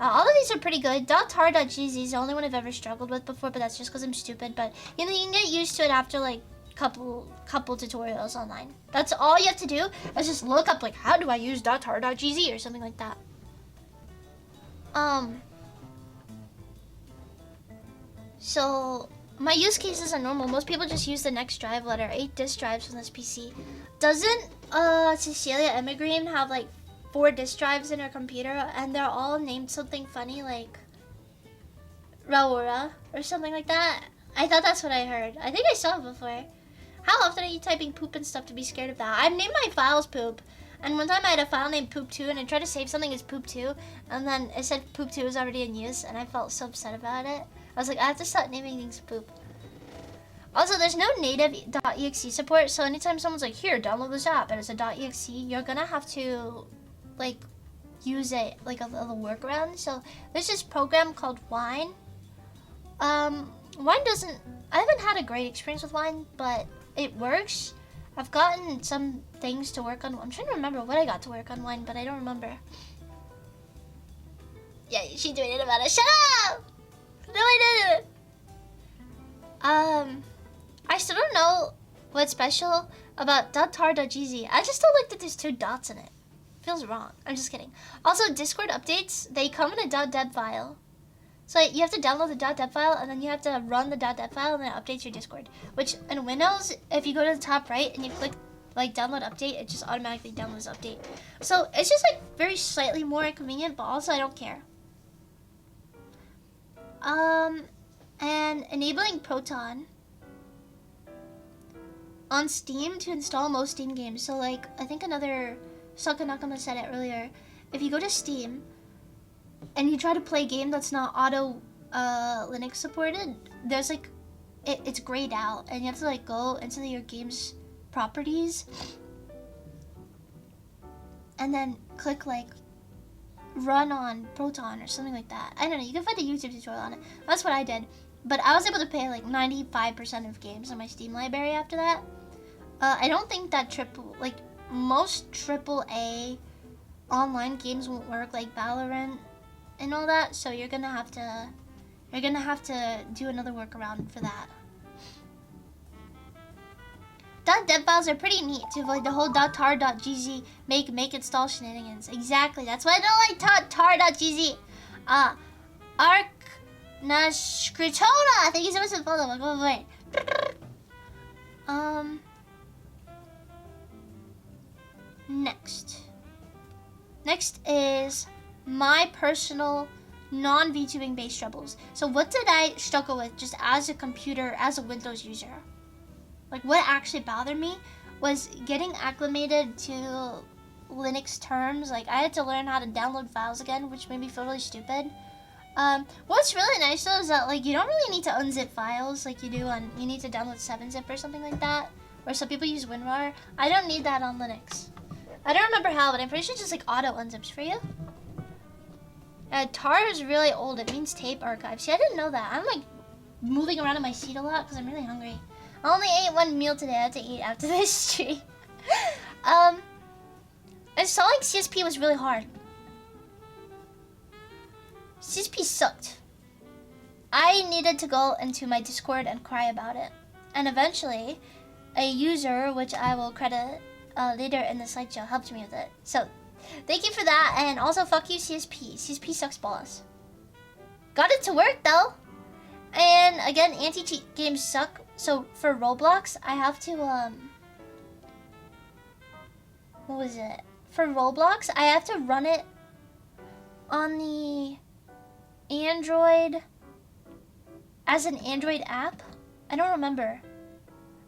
All of these are pretty good. .tar.gz is the only one I've ever struggled with before, but that's just because I'm stupid. But you know, you can get used to it after like couple tutorials online. That's all you have to do is just look up like, how do I use .tar.gz or something like that. So my use cases are normal. Most people just use the next drive letter. 8 disk drives on this PC. Doesn't Cecilia Emigreen have like 4 disk drives in her computer, and they're all named something funny like Raura or something like that? I thought that's what I heard. I think I saw it before. How often are you typing poop and stuff to be scared of that? I've named my files poop. And one time I had a file named poop2 and I tried to save something as poop2, and then it said poop2 was already in use, and I felt so upset about it. I was like, I have to start naming things poop. Also, there's no native .exe support, so anytime someone's like, here, download this app, and it's a .exe, you're gonna have to like use it like a little workaround. So there's this program called Wine. Wine doesn't, I haven't had a great experience with Wine, but it works. I've gotten some things to work on. I'm trying to remember what I got to work on Wine, but I don't remember. Yeah, she tweeted about it. Shut up! No, I didn't. I still don't know what's special about .tar.gz. I just don't like that there's 2 dots in it. Feels wrong. I'm just kidding. Also, Discord updates, they come in a .deb file. So you have to download the .deb file, and then you have to run the .deb file, and then it updates your Discord. Which in Windows, if you go to the top right and you click like download update, it just automatically downloads update. So it's just like very slightly more inconvenient, but also I don't care. And enabling Proton on Steam to install most Steam games. So like I think another Suka Nakama said it earlier. If you go to Steam and you try to play a game that's not auto Linux supported, there's like it's grayed out, and you have to like go into your game's properties and then click like run on Proton or something like that. I don't know, you can find a YouTube tutorial on it. That's what I did, but I was able to play like 95% of games on my Steam library after that. I don't think that most AAA online games won't work, like Valorant and all that, so you're gonna have to do another workaround for that. .deb files are pretty neat to avoid the whole .tar.gz make install shenanigans. Exactly, that's why I don't like tar.gz. Arknashkritona, thank you so much for the follow. Go away. Next is my personal non-VTubing based struggles. So what did I struggle with just as a computer, as a Windows user? Like what actually bothered me was getting acclimated to Linux terms. Like I had to learn how to download files again, which made me feel really stupid. What's really nice though is that like you don't really need to unzip files like you do on, you need to download 7-zip or something like that. Or some people use WinRAR. I don't need that on Linux. I don't remember how, but I'm pretty sure it's just like auto unzips for you. Tar is really old. It means tape archive. See, I didn't know that. I'm like moving around in my seat a lot because I'm really hungry. I only ate one meal today. I have to eat after this stream. Installing CSP was really hard. CSP sucked. I needed to go into my Discord and cry about it. And eventually, a user, which I will credit later in the slideshow, helped me with it. So, thank you for that, and also fuck you, CSP. CSP sucks balls. Got it to work though. And again, anti-cheat games suck. So for Roblox, I have to what was it? For Roblox, I have to run it on the Android as an Android app. I don't remember.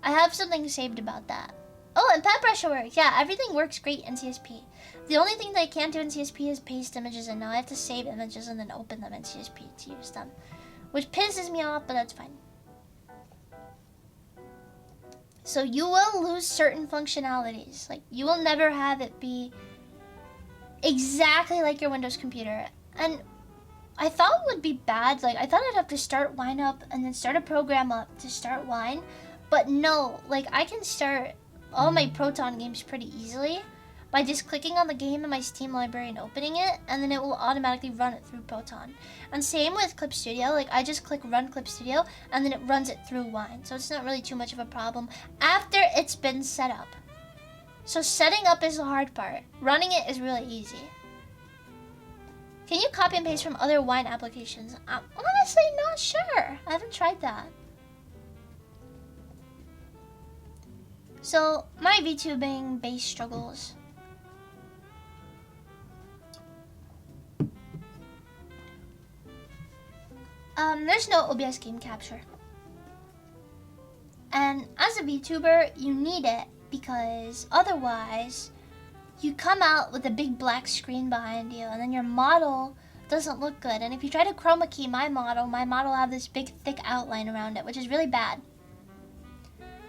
I have something saved about that. Oh, and Pet Brush works. Yeah, everything works great in CSP. The only thing that I can't do in CSP is paste images in. Now I have to save images and then open them in CSP to use them, which pisses me off, but that's fine. So you will lose certain functionalities. Like you will never have it be exactly like your Windows computer. And I thought it would be bad. Like I thought I'd have to start Wine up and then start a program up to start Wine. But no, like I can start all my Proton games pretty easily by just clicking on the game in my Steam library and opening it, and then it will automatically run it through Proton. And same with Clip Studio, like I just click Run Clip Studio, and then it runs it through Wine. So it's not really too much of a problem after it's been set up. So setting up is the hard part. Running it is really easy. Can you copy and paste from other Wine applications? I'm honestly not sure. I haven't tried that. So my VTubing base struggles. There's no OBS game capture. And as a VTuber, you need it because otherwise you come out with a big black screen behind you and then your model doesn't look good. And if you try to chroma key my model will have this big thick outline around it, which is really bad.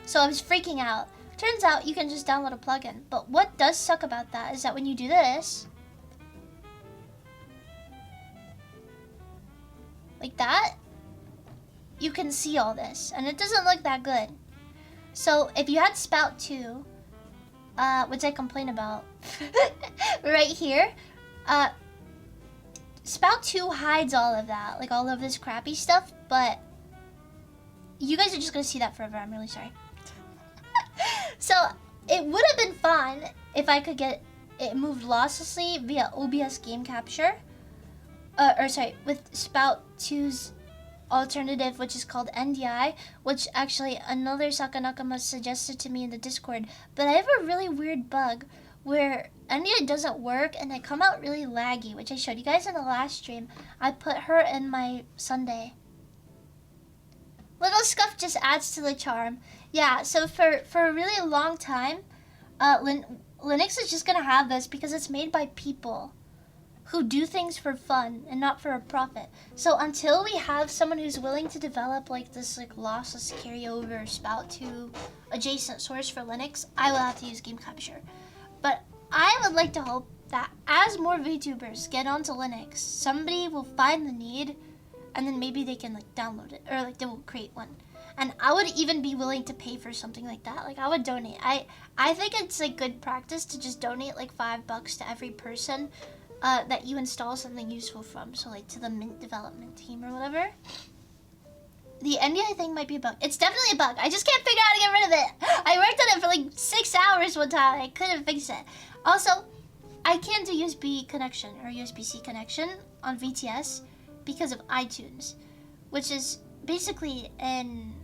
So I was freaking out. Turns out you can just download a plugin. But what does suck about that is that when you do this, like that, you can see all this, and it doesn't look that good. So if you had Spout 2, which I complain about right here, Spout 2 hides all of that, like all of this crappy stuff, but you guys are just gonna see that forever. I'm really sorry. So it would have been fun if I could get it moved losslessly via OBS game capture. With Spout 2's alternative, which is called NDI, which actually another Sakanakama suggested to me in the Discord. But I have a really weird bug where NDI doesn't work and I come out really laggy, which I showed you guys in the last stream. I put her in my Sunday. Little scuff just adds to the charm. Yeah, so for a really long time, Linux is just gonna have this because it's made by people who do things for fun and not for a profit. So until we have someone who's willing to develop like this like lossless carryover spout to adjacent source for Linux, I will have to use game capture. But I would like to hope that as more VTubers get onto Linux, somebody will find the need and then maybe they can like download it or like they will create one. And I would even be willing to pay for something like that. Like I would donate. I think it's like good practice to just donate like $5 to every person that you install something useful from. So like to the Mint development team or whatever. The NDI thing might be a bug. It's definitely a bug. I just can't figure out how to get rid of it. I worked on it for like 6 hours one time. I couldn't fix it. Also, I can't do USB connection or USB-C connection on VTS because of iTunes, which is basically in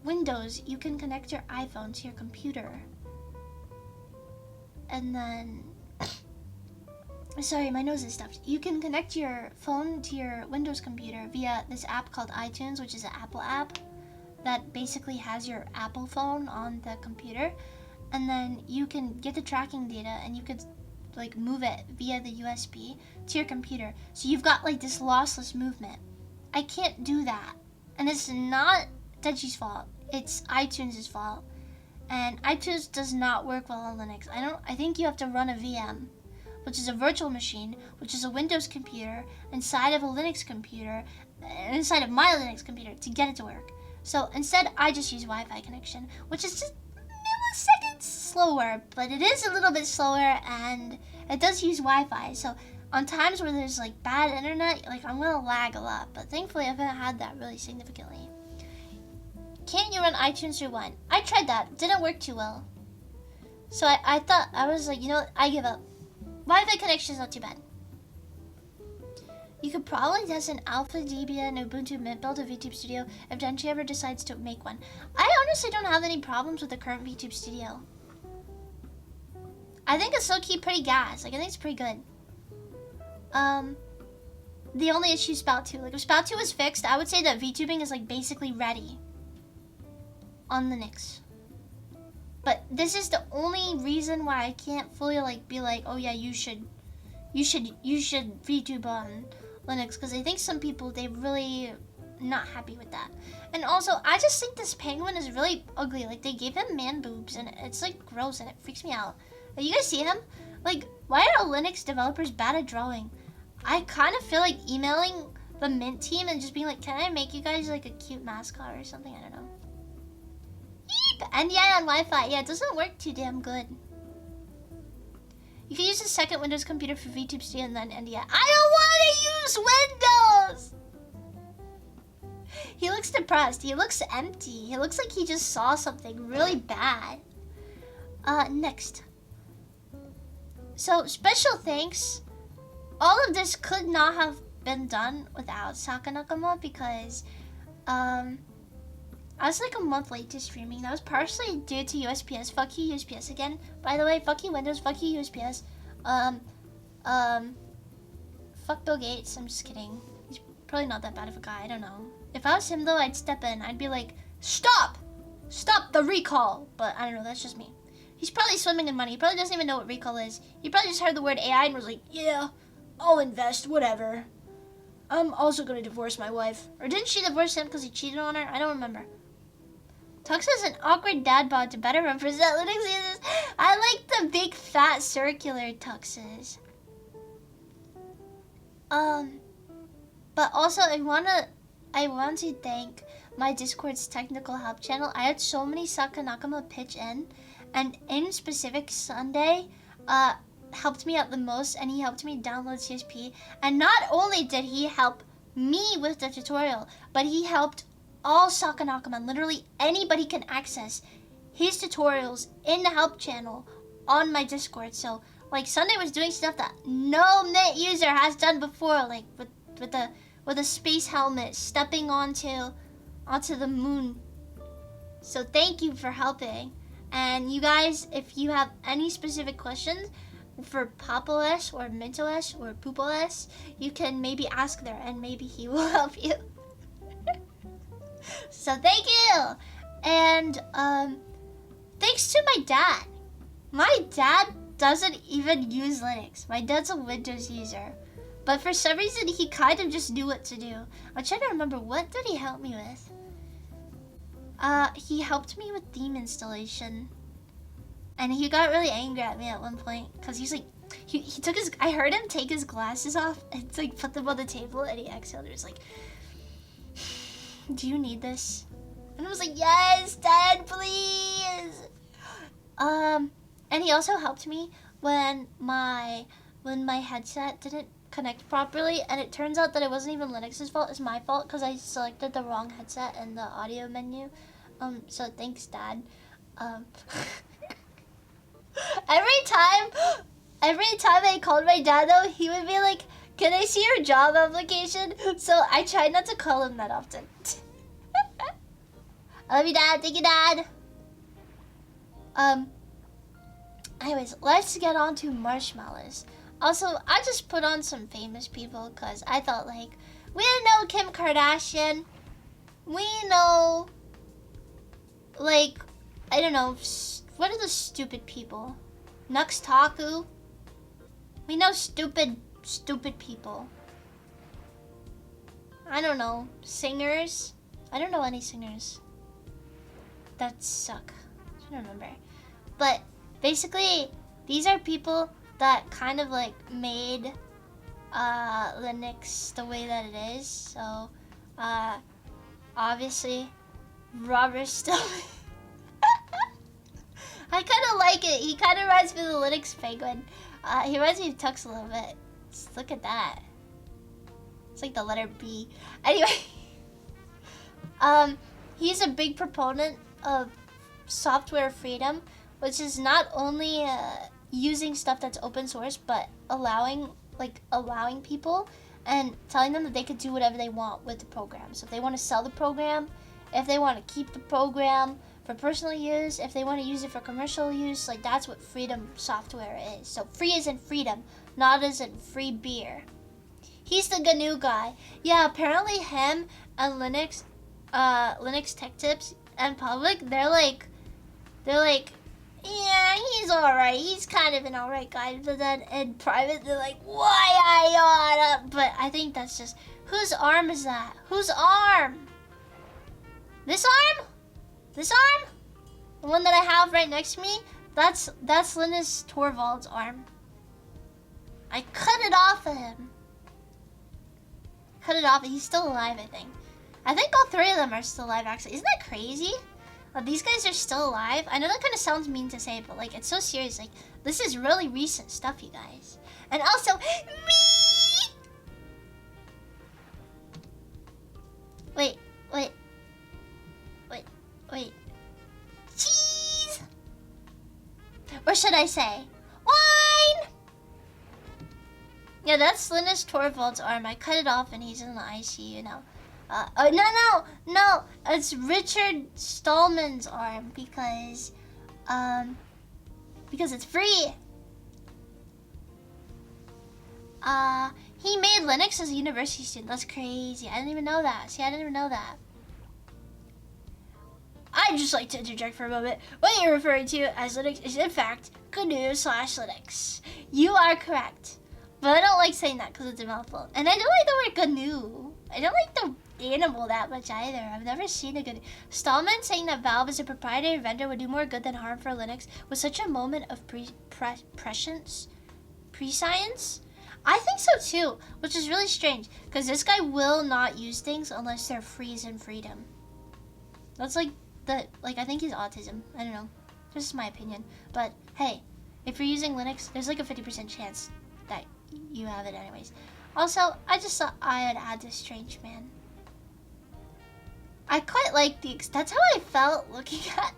Windows, you can connect your iPhone to your computer. And then, sorry, my nose is stuffed. You can connect your phone to your Windows computer via this app called iTunes, which is an Apple app that basically has your Apple phone on the computer. And then you can get the tracking data and you could like move it via the USB to your computer. So you've got like this lossless movement. I can't do that. And it's not Deji's fault. It's iTunes' fault. And iTunes does not work well on Linux. I think you have to run a VM, which is a virtual machine, which is a Windows computer inside of a Linux computer, inside of my Linux computer to get it to work. So instead, I just use Wi-Fi connection, which is just milliseconds slower, but it is a little bit slower and it does use Wi-Fi. So on times where there's like bad internet, like I'm gonna lag a lot, but thankfully I haven't had that really significantly. Can't you run iTunes through one? I tried that, didn't work too well. So I thought, I was like, you know what, I give up. Wi-Fi connection is not too bad. You could probably test an Alpha Debian Ubuntu Mint build of VTube Studio if Denchi ever decides to make one. I honestly don't have any problems with the current VTube Studio. I think it's low-key pretty gas. Like, I think it's pretty good. The only issue is Spout 2. Like, if Spout 2 was fixed, I would say that VTubing is, like, basically ready on Linux. But this is the only reason why I can't fully, like, be like, oh yeah, you should VTube on Linux, because I think some people, they're really not happy with that. And also, I just think this penguin is really ugly. Like, they gave him man boobs, and it's, like, gross, and it freaks me out. Like, you guys see him? Like, why are Linux developers bad at drawing? I kind of feel like emailing the Mint team and just being like, can I make you guys, like, a cute mascot or something? I don't know. Yeep! NDI on Wi-Fi. Yeah, it doesn't work too damn good. You can use a second Windows computer for VTube Studio and then NDI. I don't want to use Windows! He looks depressed. He looks empty. He looks like he just saw something really bad. Next. So, special thanks. All of this could not have been done without Sakanakama because, I was like a month late to streaming. That was partially due to USPS. Fuck you, USPS again. By the way, fuck you, Windows. Fuck you, USPS. Fuck Bill Gates. I'm just kidding. He's probably not that bad of a guy. I don't know. If I was him, though, I'd step in. I'd be like, stop! Stop the recall! But I don't know. That's just me. He's probably swimming in money. He probably doesn't even know what recall is. He probably just heard the word AI and was like, yeah, I'll invest. Whatever. I'm also going to divorce my wife. Or didn't she divorce him because he cheated on her? I don't remember. Tux is an awkward dad bod to better represent Linux users. I like the big fat circular tuxes. But also I want to thank my Discord's technical help channel. I had so many Sakanakama pitch in, and in specific Sunday helped me out the most, and he helped me download CSP. And not only did he help me with the tutorial, but he helped all Sakanakama. Literally anybody can access his tutorials in the help channel on my Discord. So Like Sunday was doing stuff that no Mint user has done before, like with a space helmet, stepping onto the moon. So thank you for helping. And you guys, if you have any specific questions for PopOS or MintOS or PoopOS, you can maybe ask there and maybe he will help you. So thank you. And thanks to my dad. My dad doesn't even use Linux. My dad's a Windows user. But for some reason, he kind of just knew what to do. I'm trying to remember, what did he help me with? He helped me with theme installation. And he got really angry at me at one point. Because he's like, he took his, I heard him take his glasses off and like put them on the table and he exhaled. He was like, do you need this? And I was like, yes, Dad, please. And he also helped me when my headset didn't connect properly, and it turns out that it wasn't even Linux's fault, it's my fault because I selected the wrong headset in the audio menu. So thanks, Dad. Every time I called my dad though, he would be like, can I see your job application? So I try not to call him that often. I love you, Dad. Thank you, Dad. Anyways, let's get on to marshmallows. Also, I just put on some famous people because I thought, like, we know Kim Kardashian. We know, like, I don't know, what are the stupid people? Nux Taku. We know stupid people. I don't know, singers. I don't know any singers that suck. I don't remember. But basically, these are people that kind of like made Linux the way that it is. So obviously Robert Stillman. I kind of like it. He kind of reminds me of the Linux penguin. He reminds me of Tux a little bit. Just look at that. It's like the letter B. Anyway, he's a big proponent of software freedom, which is not only using stuff that's open source, but allowing people and telling them that they could do whatever they want with the program. So if they want to sell the program, if they want to keep the program for personal use, if they want to use it for commercial use, like that's what freedom software is. So free as in freedom, not as in free beer. He's the GNU guy. Yeah, apparently him and Linux Tech Tips and Public, they're like, yeah, he's alright. He's kind of an alright guy. But then in private, they're like, why I oughta? But I think that's just, whose arm is that? Whose arm? This arm? This arm? The one that I have right next to me? That's Linus Torvalds' arm. I cut it off of him. Cut it off. He's still alive, I think. I think all three of them are still alive, actually. Isn't that crazy? These guys are still alive. I know that kind of sounds mean to say, but like it's so serious. Like this is really recent stuff, you guys. And also me. Wait. Cheese. Or should I say wine? Yeah, that's Linus Torvalds' arm. I cut it off and he's in the ICU now. No, it's Richard Stallman's arm because it's free. He made Linux as a university student. That's crazy. I didn't even know that. See, I didn't even know that. I'd just like to interject for a moment. What you're referring to as Linux is in fact GNU/Linux. You are correct. But I don't like saying that because it's a mouthful. And I don't like the word GNU. I don't like the animal that much either. I've never seen a GNU. Stallman saying that Valve as a proprietary vendor would do more good than harm for Linux was such a moment of prescience? Prescience? I think so too, which is really strange because this guy will not use things unless they're free as in freedom. That's like I think he's autism. I don't know. Just my opinion. But hey, if you're using Linux, there's like a 50% chance that you have it anyways. Also, I just thought I would add this strange man. I quite like that's how I felt looking at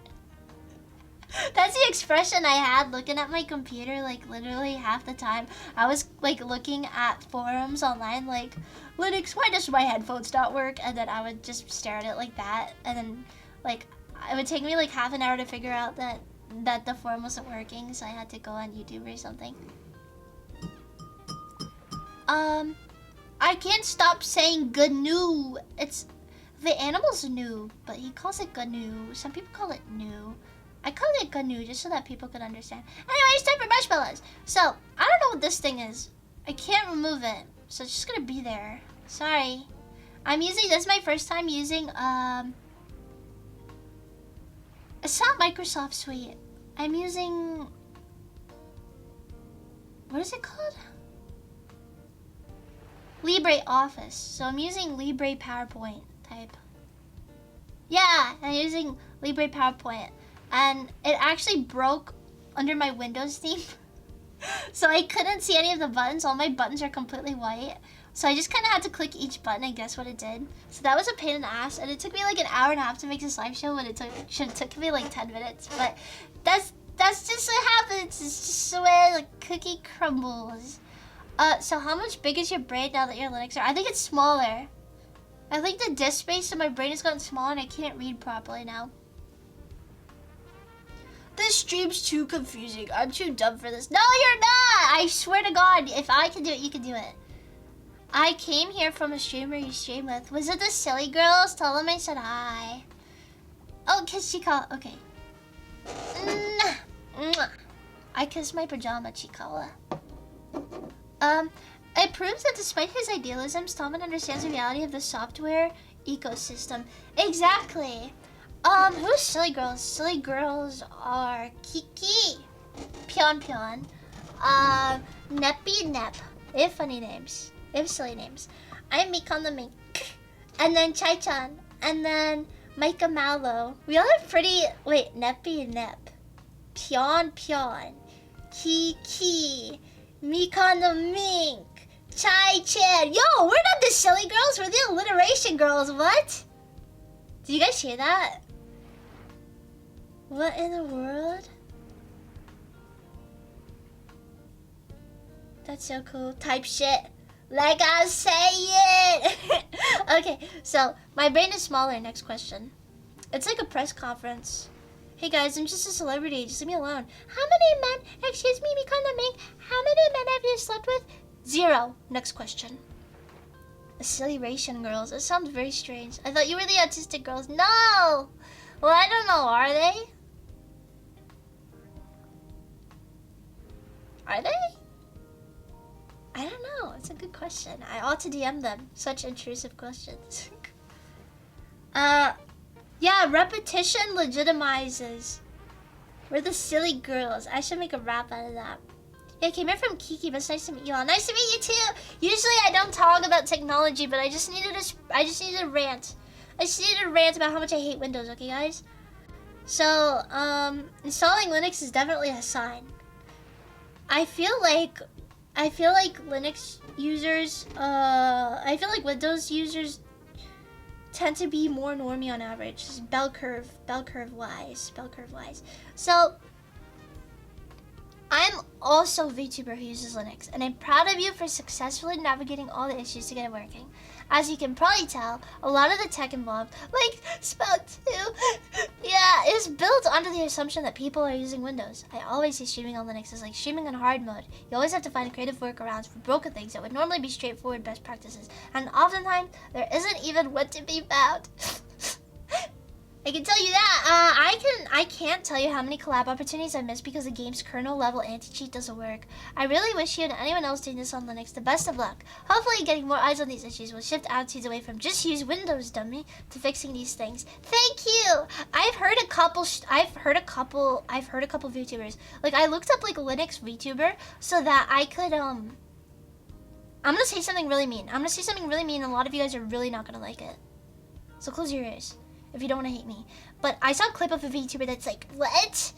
That's the expression I had looking at my computer, like literally half the time. I was like looking at forums online like, Linux, why does my headphones not work? And then I would just stare at it like that. And then like, it would take me like half an hour to figure out that the forum wasn't working. So I had to go on YouTube or something. I can't stop saying GNU. It's, the animal's new, but he calls it GNU. Some people call it new. I call it GNU just so that people could understand. Anyway, it's time for marshmallows. So, I don't know what this thing is. I can't remove it. So it's just gonna be there. Sorry. I'm using, this is my first time using, it's not Microsoft Suite. I'm using, what is it called? LibreOffice. So I'm using Libre PowerPoint type. Yeah, I'm using Libre PowerPoint. And it actually broke under my Windows theme. So I couldn't see any of the buttons. All my buttons are completely white. So I just kind of had to click each button and guess what it did. So that was a pain in the ass. And it took me like an hour and a half to make this live show, but it should have took me like 10 minutes. But that's just what happens. It's just the way the cookie crumbles. So how much big is your brain now that you're Linux? I think it's smaller. I think the disk space in my brain has gotten smaller and I can't read properly now. This stream's too confusing. I'm too dumb for this. No, you're not! I swear to God, if I can do it, you can do it. I came here from a streamer you stream with. Was it the silly girls? Tell them I said hi. Oh, kiss Chikawa. Okay. I kissed my pajama, Chikawa. It proves that despite his idealism, Stallman understands the reality of the software ecosystem. Exactly. Who's silly girls? Silly girls are Kiki, Pion Pion, Neppy Nep. They have funny names. They have silly names. I'm Mikon the Mink. And then Chai-chan. And then Micah Mallow. We all have pretty, wait, Neppy Nep. Pion Pion. Kiki. Mikon the Mink. Chai-chan. Yo, we're not the silly girls. We're the alliteration girls. What? Did you guys hear that? What in the world? That's so cool. Type shit. Like I say it. Okay, so my brain is smaller. Next question. It's like a press conference. Hey guys, I'm just a celebrity. Just leave me alone. How many men, excuse me, Ming, how many men have you slept with? 0. Next question. The silly Ration girls. It sounds very strange. I thought you were the autistic girls. No! Well, I don't know. Are they? Are they? I don't know. It's a good question. I ought to DM them. Such intrusive questions. Yeah, repetition legitimizes. We're the silly girls. I should make a rap out of that. Yeah, I came here from Kiki, but it's nice to meet you all. Nice to meet you too. Usually I don't talk about technology, but I just needed a rant. I just needed a rant about how much I hate Windows, okay guys? So, installing Linux is definitely a sign. I feel like Linux users, I feel like Windows users tend to be more normie on average. Just bell curve wise. So, I'm also a VTuber who uses Linux, and I'm proud of you for successfully navigating all the issues to get it working. As you can probably tell, a lot of the tech involved, like Spout 2, yeah, is built under the assumption that people are using Windows. I always say streaming on Linux is like streaming on hard mode. You always have to find creative workarounds for broken things that would normally be straightforward best practices, and oftentimes there isn't even one to be found. I can tell you that. I can't tell you how many collab opportunities I missed because the game's kernel level anti-cheat doesn't work. I really wish you and anyone else doing this on Linux the best of luck. Hopefully getting more eyes on these issues will shift attitudes away from just use Windows, dummy, to fixing these things. Thank you. I've heard a couple VTubers. Like I looked up like Linux VTuber so that I could I'm gonna say something really mean. And a lot of you guys are really not gonna like it. So close your ears if you don't want to hate me. But I saw a clip of a VTuber that's like, what?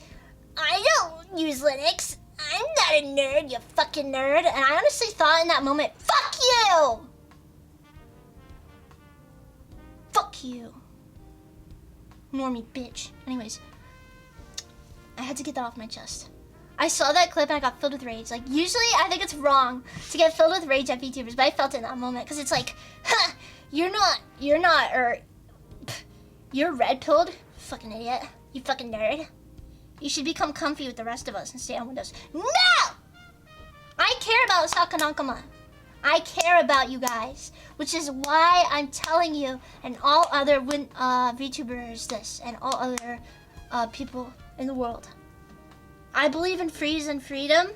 I don't use Linux. I'm not a nerd, you fucking nerd. And I honestly thought in that moment, fuck you! Fuck you. Normie bitch. Anyways. I had to get that off my chest. I saw that clip and I got filled with rage. Like, usually I think it's wrong to get filled with rage at VTubers, but I felt it in that moment because it's like, huh, you're red-pilled, fucking idiot, you fucking nerd. You should become comfy with the rest of us and stay on Windows. No! I care about Sakanankama. I care about you guys, which is why I'm telling you and all other VTubers this and all other people in the world. I believe in freeze and freedom,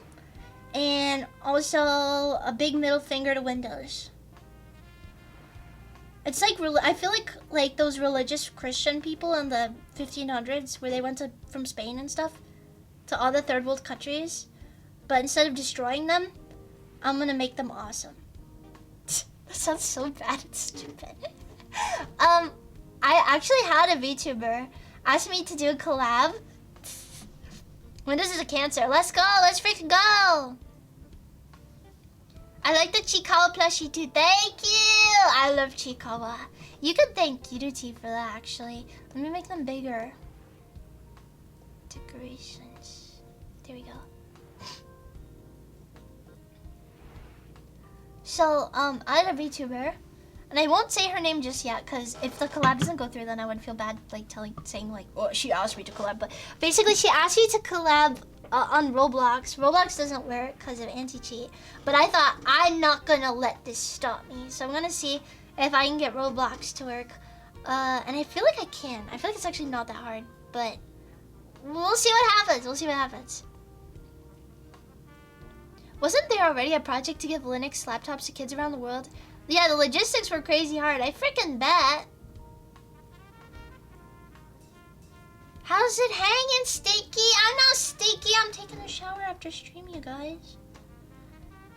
and also a big middle finger to Windows. It's like, I feel like those religious Christian people in the 1500s where they went from Spain and stuff to all the third world countries, but instead of destroying them, I'm gonna make them awesome. That sounds so bad and stupid. I actually had a VTuber ask me to do a collab. Windows is a cancer. Let's go. Let's freaking go. I like the Chikawa plushie too. Thank you. I love Chikawa. You could thank Kiruti for that, actually. Let me make them bigger. Decorations. There we go. So, I had a VTuber. And I won't say her name just yet, because if the collab doesn't go through, then I would feel bad, like, saying, like, oh, she asked me to collab. But basically, she asked me to collab on Roblox. Roblox doesn't work because of anti-cheat. But I thought, I'm not going to let this stop me. So I'm going to see if I can get Roblox to work. And I feel like I can. I feel like it's actually not that hard. But we'll see what happens. We'll see what happens. Wasn't there already a project to give Linux laptops to kids around the world? Yeah, the logistics were crazy hard. I freaking bet. How's it hanging, Stakey? I'm not Stakey. I'm taking a shower after stream, you guys.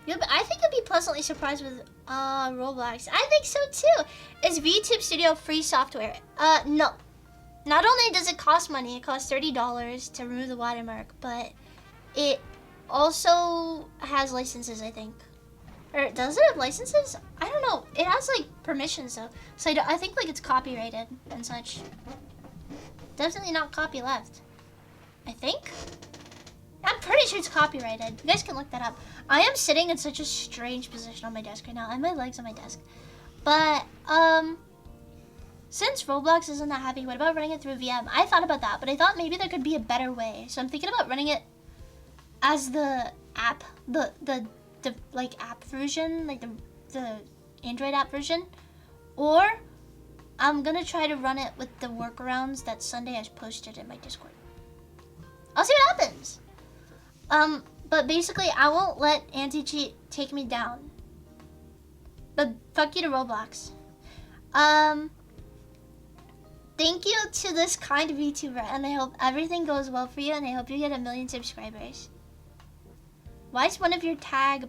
I think you'll be pleasantly surprised with Roblox. I think so too. Is VTube Studio free software? No. Not only does it cost money, it costs $30 to remove the watermark, but it also has licenses, I think. Or does it have licenses? I don't know. It has like permissions though. So I think like it's copyrighted and such. Definitely not copyleft. I think. I'm pretty sure it's copyrighted. You guys can look that up. I am sitting in such a strange position on my desk right now. I have my legs on my desk. But since Roblox isn't that heavy, what about running it through a VM? I thought about that, but I thought maybe there could be a better way. So I'm thinking about running it as the app, the like app version, like the Android app version, or I'm gonna try to run it with the workarounds that Sunday has posted in my Discord. I'll see what happens. But basically I won't let anti-cheat take me down. But fuck you to Roblox. Thank you to this kind VTuber, and I hope everything goes well for you, and I hope you get 1 million subscribers. Why is one of your tags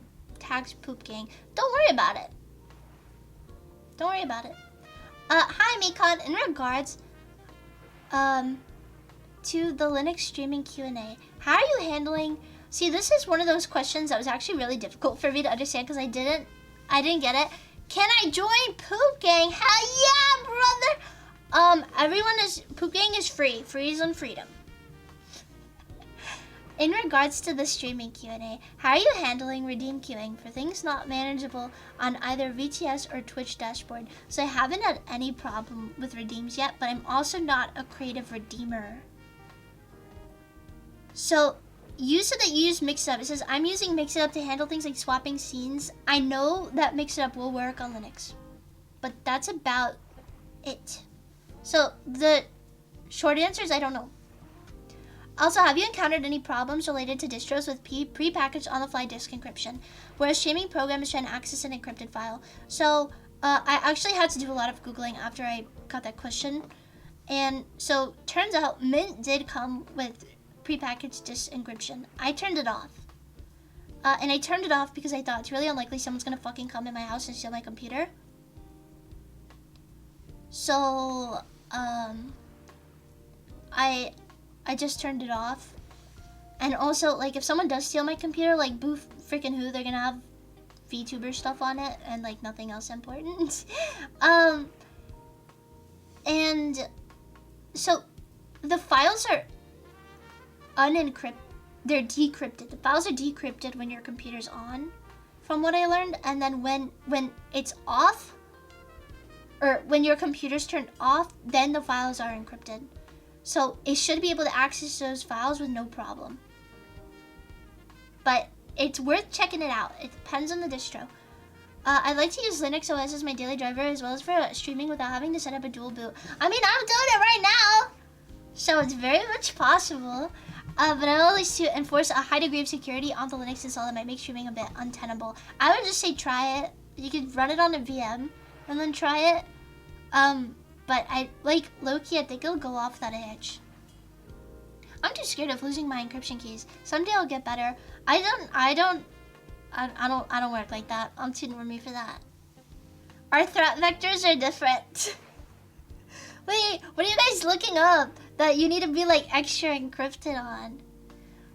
Poop Gang? Don't worry about it. Don't worry about it. Hi, Mikon. In regards to the Linux streaming Q&A, how are you handling... See, this is one of those questions that was actually really difficult for me to understand because I didn't get it. Can I join Poop Gang? Hell yeah, brother! Poop Gang is free. Free is on freedom. In regards to the streaming Q&A, how are you handling redeem queuing for things not manageable on either VTS or Twitch dashboard? So I haven't had any problem with redeems yet, but I'm also not a creative redeemer. So you said that you use Mixup. It says I'm using Mixup to handle things like swapping scenes. I know that Mixup will work on Linux, but that's about it. So the short answer is I don't know. Also, have you encountered any problems related to distros with pre-packaged on-the-fly disk encryption, where a streaming program is trying to access an encrypted file? So, I actually had to do a lot of Googling after I got that question. And so, turns out, Mint did come with pre-packaged disk encryption. I turned it off. And I turned it off because I thought it's really unlikely someone's gonna fucking come in my house and steal my computer. So, I just turned it off. And also, like, if someone does steal my computer, like, boo freaking who, they're gonna have VTuber stuff on it and, like, nothing else important. And so the files are they're decrypted. The files are decrypted when your computer's on, from what I learned, and then when it's off, or when your computer's turned off, then the files are encrypted. So it should be able to access those files with no problem. But it's worth checking it out. It depends on the distro. I like to use Linux OS as my daily driver as well as for streaming without having to set up a dual boot. I mean, I'm doing it right now, so it's very much possible. But I always to enforce a high degree of security on the Linux install that might make streaming a bit untenable. I would just say try it. You could run it on a VM and then try it. But I like low-key, I think it'll go off that edge. I'm too scared of losing my encryption keys. Someday I'll get better. I don't work like that. I'm too normy for that. Our threat vectors are different. Wait, what are you guys looking up that you need to be like extra encrypted on?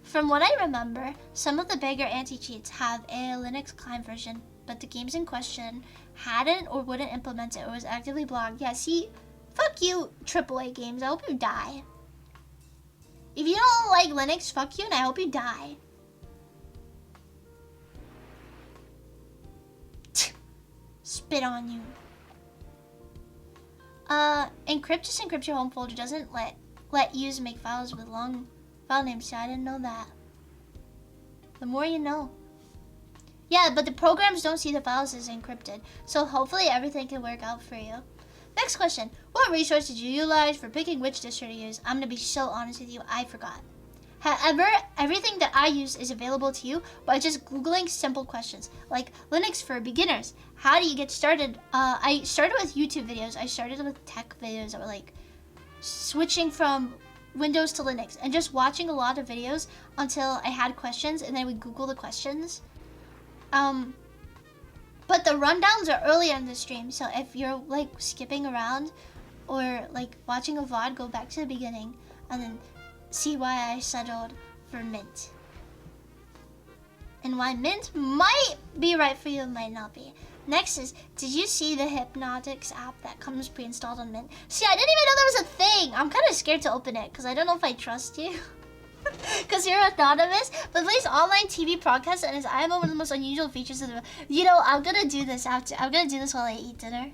From what I remember, some of the bigger anti-cheats have a Linux client version, but the games in question hadn't or wouldn't implement it or was actively blocked. Yeah, see, fuck you, AAA games. I hope you die. If you don't like Linux, fuck you, and I hope you die. Spit on you. Just encrypt your home folder. Doesn't let users make files with long file names. So I didn't know that. The more you know. Yeah, but the programs don't see the files as encrypted. So hopefully everything can work out for you. Next question. What resource did you utilize for picking which distro to use? I'm gonna be so honest with you, I forgot. However, everything that I use is available to you by just Googling simple questions, like Linux for beginners. How do you get started? I started with YouTube videos. I started with tech videos that were like switching from Windows to Linux and just watching a lot of videos until I had questions, and then we Google the questions. But the rundowns are earlier in the stream, so if you're like skipping around or like watching a VOD, go back to the beginning and then see why I settled for Mint. And why Mint might be right for you and might not be. Next is, did you see the Hypnotics app that comes pre-installed on Mint? See, I didn't even know there was a thing. I'm kind of scared to open it because I don't know if I trust you. Because you're anonymous, but plays online TV broadcasts and is IMO one of the most unusual features of the... You know, I'm gonna do this while I eat dinner.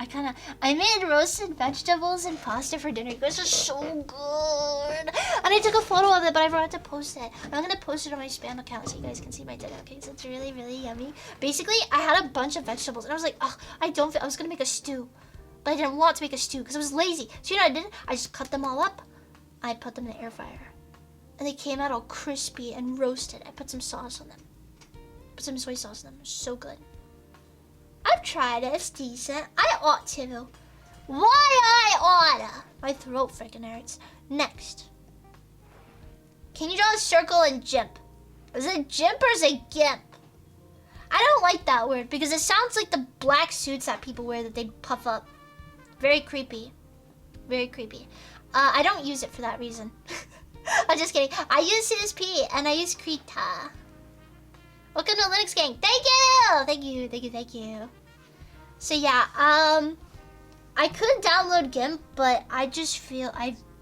I made roasted vegetables and pasta for dinner. You guys are so good. And I took a photo of it, but I forgot to post it. I'm gonna post it on my spam account so you guys can see my dinner. Okay, so it's really, really yummy. Basically, I had a bunch of vegetables and I was like, oh, I was gonna make a stew, but I didn't want to make a stew because I was lazy. So you know what I did? I just cut them all up. I put them in the air fryer. And they came out all crispy and roasted. I put some sauce on them. Put some soy sauce on them. So good. I've tried it. It's decent. I ought to. Why I oughta? My throat freaking hurts. Next. Can you draw a circle in GIMP? Is it GIMP or is it GIMP? I don't like that word because it sounds like the black suits that people wear that they puff up. Very creepy. Very creepy. I don't use it for that reason. I'm just kidding. I use CSP and I use Krita. Welcome to Linux Gang. Thank you! Thank you, thank you, thank you. So yeah, I could download GIMP, but I just feel,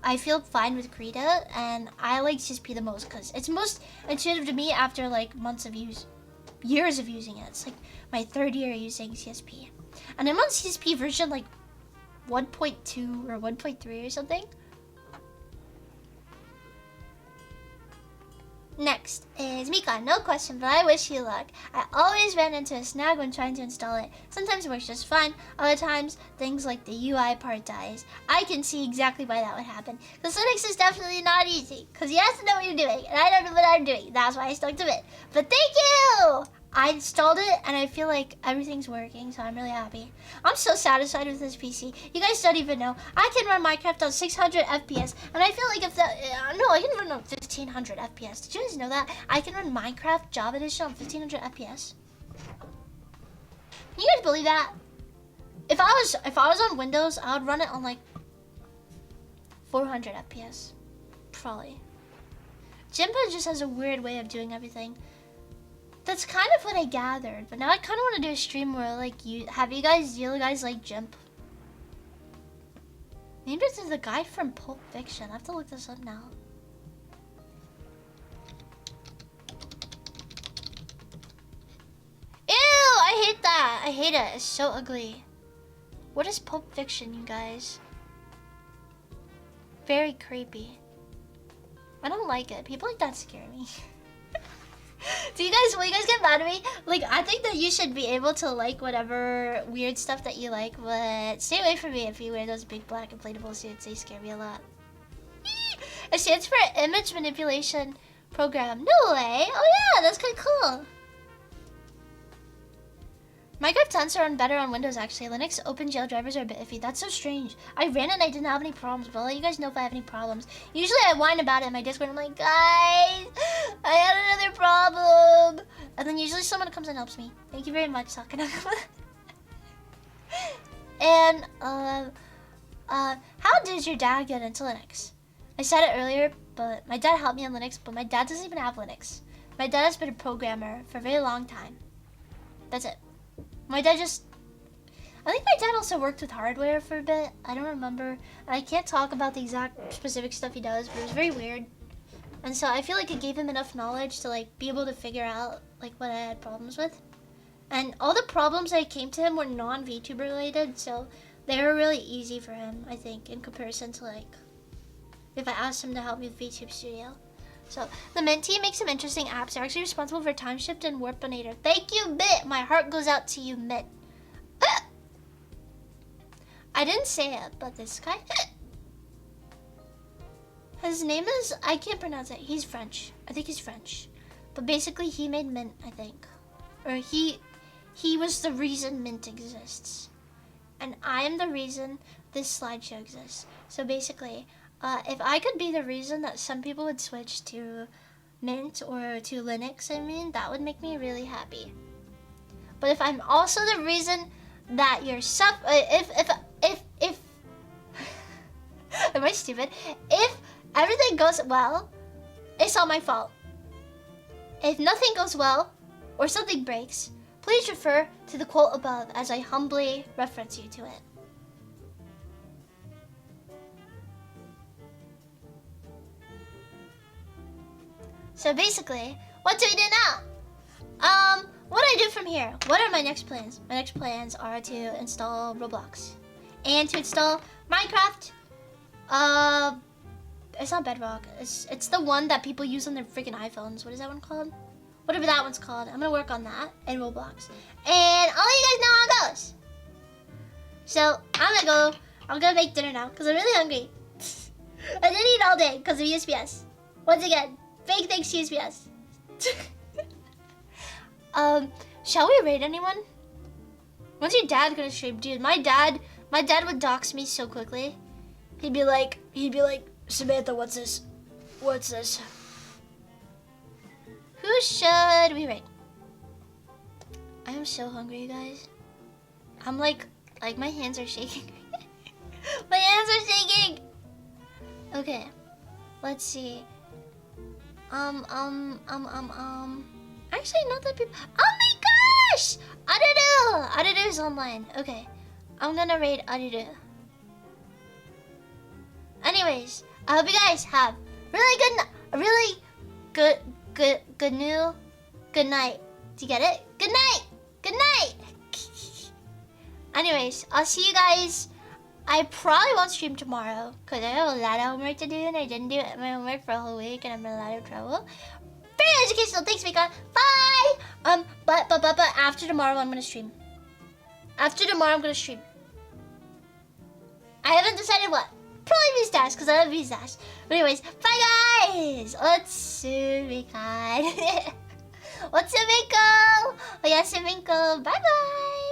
I feel fine with Krita, and I like CSP the most because it's most intuitive to me after like years of using it. It's like my third year using CSP. And I'm on CSP version like 1.2 or 1.3 or something. Next is Mika. No question, but I wish you luck. I always ran into a snag when trying to install it. Sometimes it works just fine. Other times, things like the UI part dies. I can see exactly why that would happen. Because Linux is definitely not easy. Because you have to know what you're doing. And I don't know what I'm doing. That's why I stuck to it. But thank you! I installed it and I feel like everything's working, so I'm really happy. I'm so satisfied with this PC. You guys don't even know. I can run Minecraft on 600 FPS, and I feel like if that, no, I can run on 1500 FPS. Did you guys know that? I can run Minecraft Java Edition on 1500 FPS. Can you guys believe that? If I was on Windows, I would run it on like 400 FPS, probably. Jimpa just has a weird way of doing everything. That's kind of what I gathered, but now I kind of want to do a stream where like do you guys like GIMP? Maybe this is the guy from Pulp Fiction. I have to look this up now. hate that. I hate it. It's so ugly. What is Pulp Fiction, you guys? Very creepy. I don't like it. People like that scare me. Will you guys get mad at me? Like, I think that you should be able to like whatever weird stuff that you like, but stay away from me if you wear those big black inflatable suits. They scare me a lot. It stands for Image Manipulation Program. No way! Oh yeah, that's kind of cool. Minecraft 10s are better on Windows actually. Linux OpenGL drivers are a bit iffy. That's so strange. I ran it and I didn't have any problems, but I'll let you guys know if I have any problems. Usually I whine about it in my Discord. I'm like, guys, I had another problem. And then usually someone comes and helps me. Thank you very much, Sakana. And, how did your dad get into Linux? I said it earlier, but my dad helped me on Linux, but my dad doesn't even have Linux. My dad has been a programmer for a very long time. That's it. My dad I think my dad also worked with hardware for a bit. I don't remember. I can't talk about the exact specific stuff he does, but it was very weird. And so I feel like it gave him enough knowledge to like be able to figure out like what I had problems with. And all the problems I came to him were non-VTuber related, so they were really easy for him, I think, in comparison to like if I asked him to help me with VTube Studio. So, the Mint team makes some interesting apps. They're actually responsible for Time Shift and Warpinator. Thank you, Mint! My heart goes out to you, Mint. I didn't say it, but this guy... His name is... I can't pronounce it. He's French. I think he's French. But basically, he made Mint, I think. Or he was the reason Mint exists. And I am the reason this slideshow exists. So basically... if I could be the reason that some people would switch to Mint or to Linux, I mean, that would make me really happy. But if I'm also the reason that you're if am I stupid? If everything goes well, it's all my fault. If nothing goes well or something breaks, please refer to the quote above as I humbly reference you to it. So basically, what do we do now? What do I do from here? What are my next plans? My next plans are to install Roblox and to install Minecraft. It's not Bedrock. It's the one that people use on their freaking iPhones. What is that one called? Whatever that one's called. I'm gonna work on that and Roblox, and I'll let you guys know how it goes. So I'm gonna make dinner now because I'm really hungry. I didn't eat all day because of USPS. Once again. Big thanks to USPS. Shall we raid anyone? When's your dad gonna stream? Dude, my dad would dox me so quickly. He'd be like, Samantha, what's this? What's this? Who should we raid? I am so hungry, you guys. I'm like my hands are shaking. My hands are shaking. Okay, let's see. Actually, not that people. Oh my gosh! Adudu is online. Okay, I'm gonna raid Adudu. Anyways, I hope you guys have really good night. Do you get it? Good night. Anyways, I'll see you guys. I probably won't stream tomorrow because I have a lot of homework to do and I didn't do my homework for a whole week and I'm in a lot of trouble. Very educational. Thanks, Mika. Bye. But after tomorrow I'm gonna stream. I haven't decided what. Probably VStash because I love VStash. But anyways, bye guys. Otsumika. Otsumiko. Oyasumiko. Bye bye.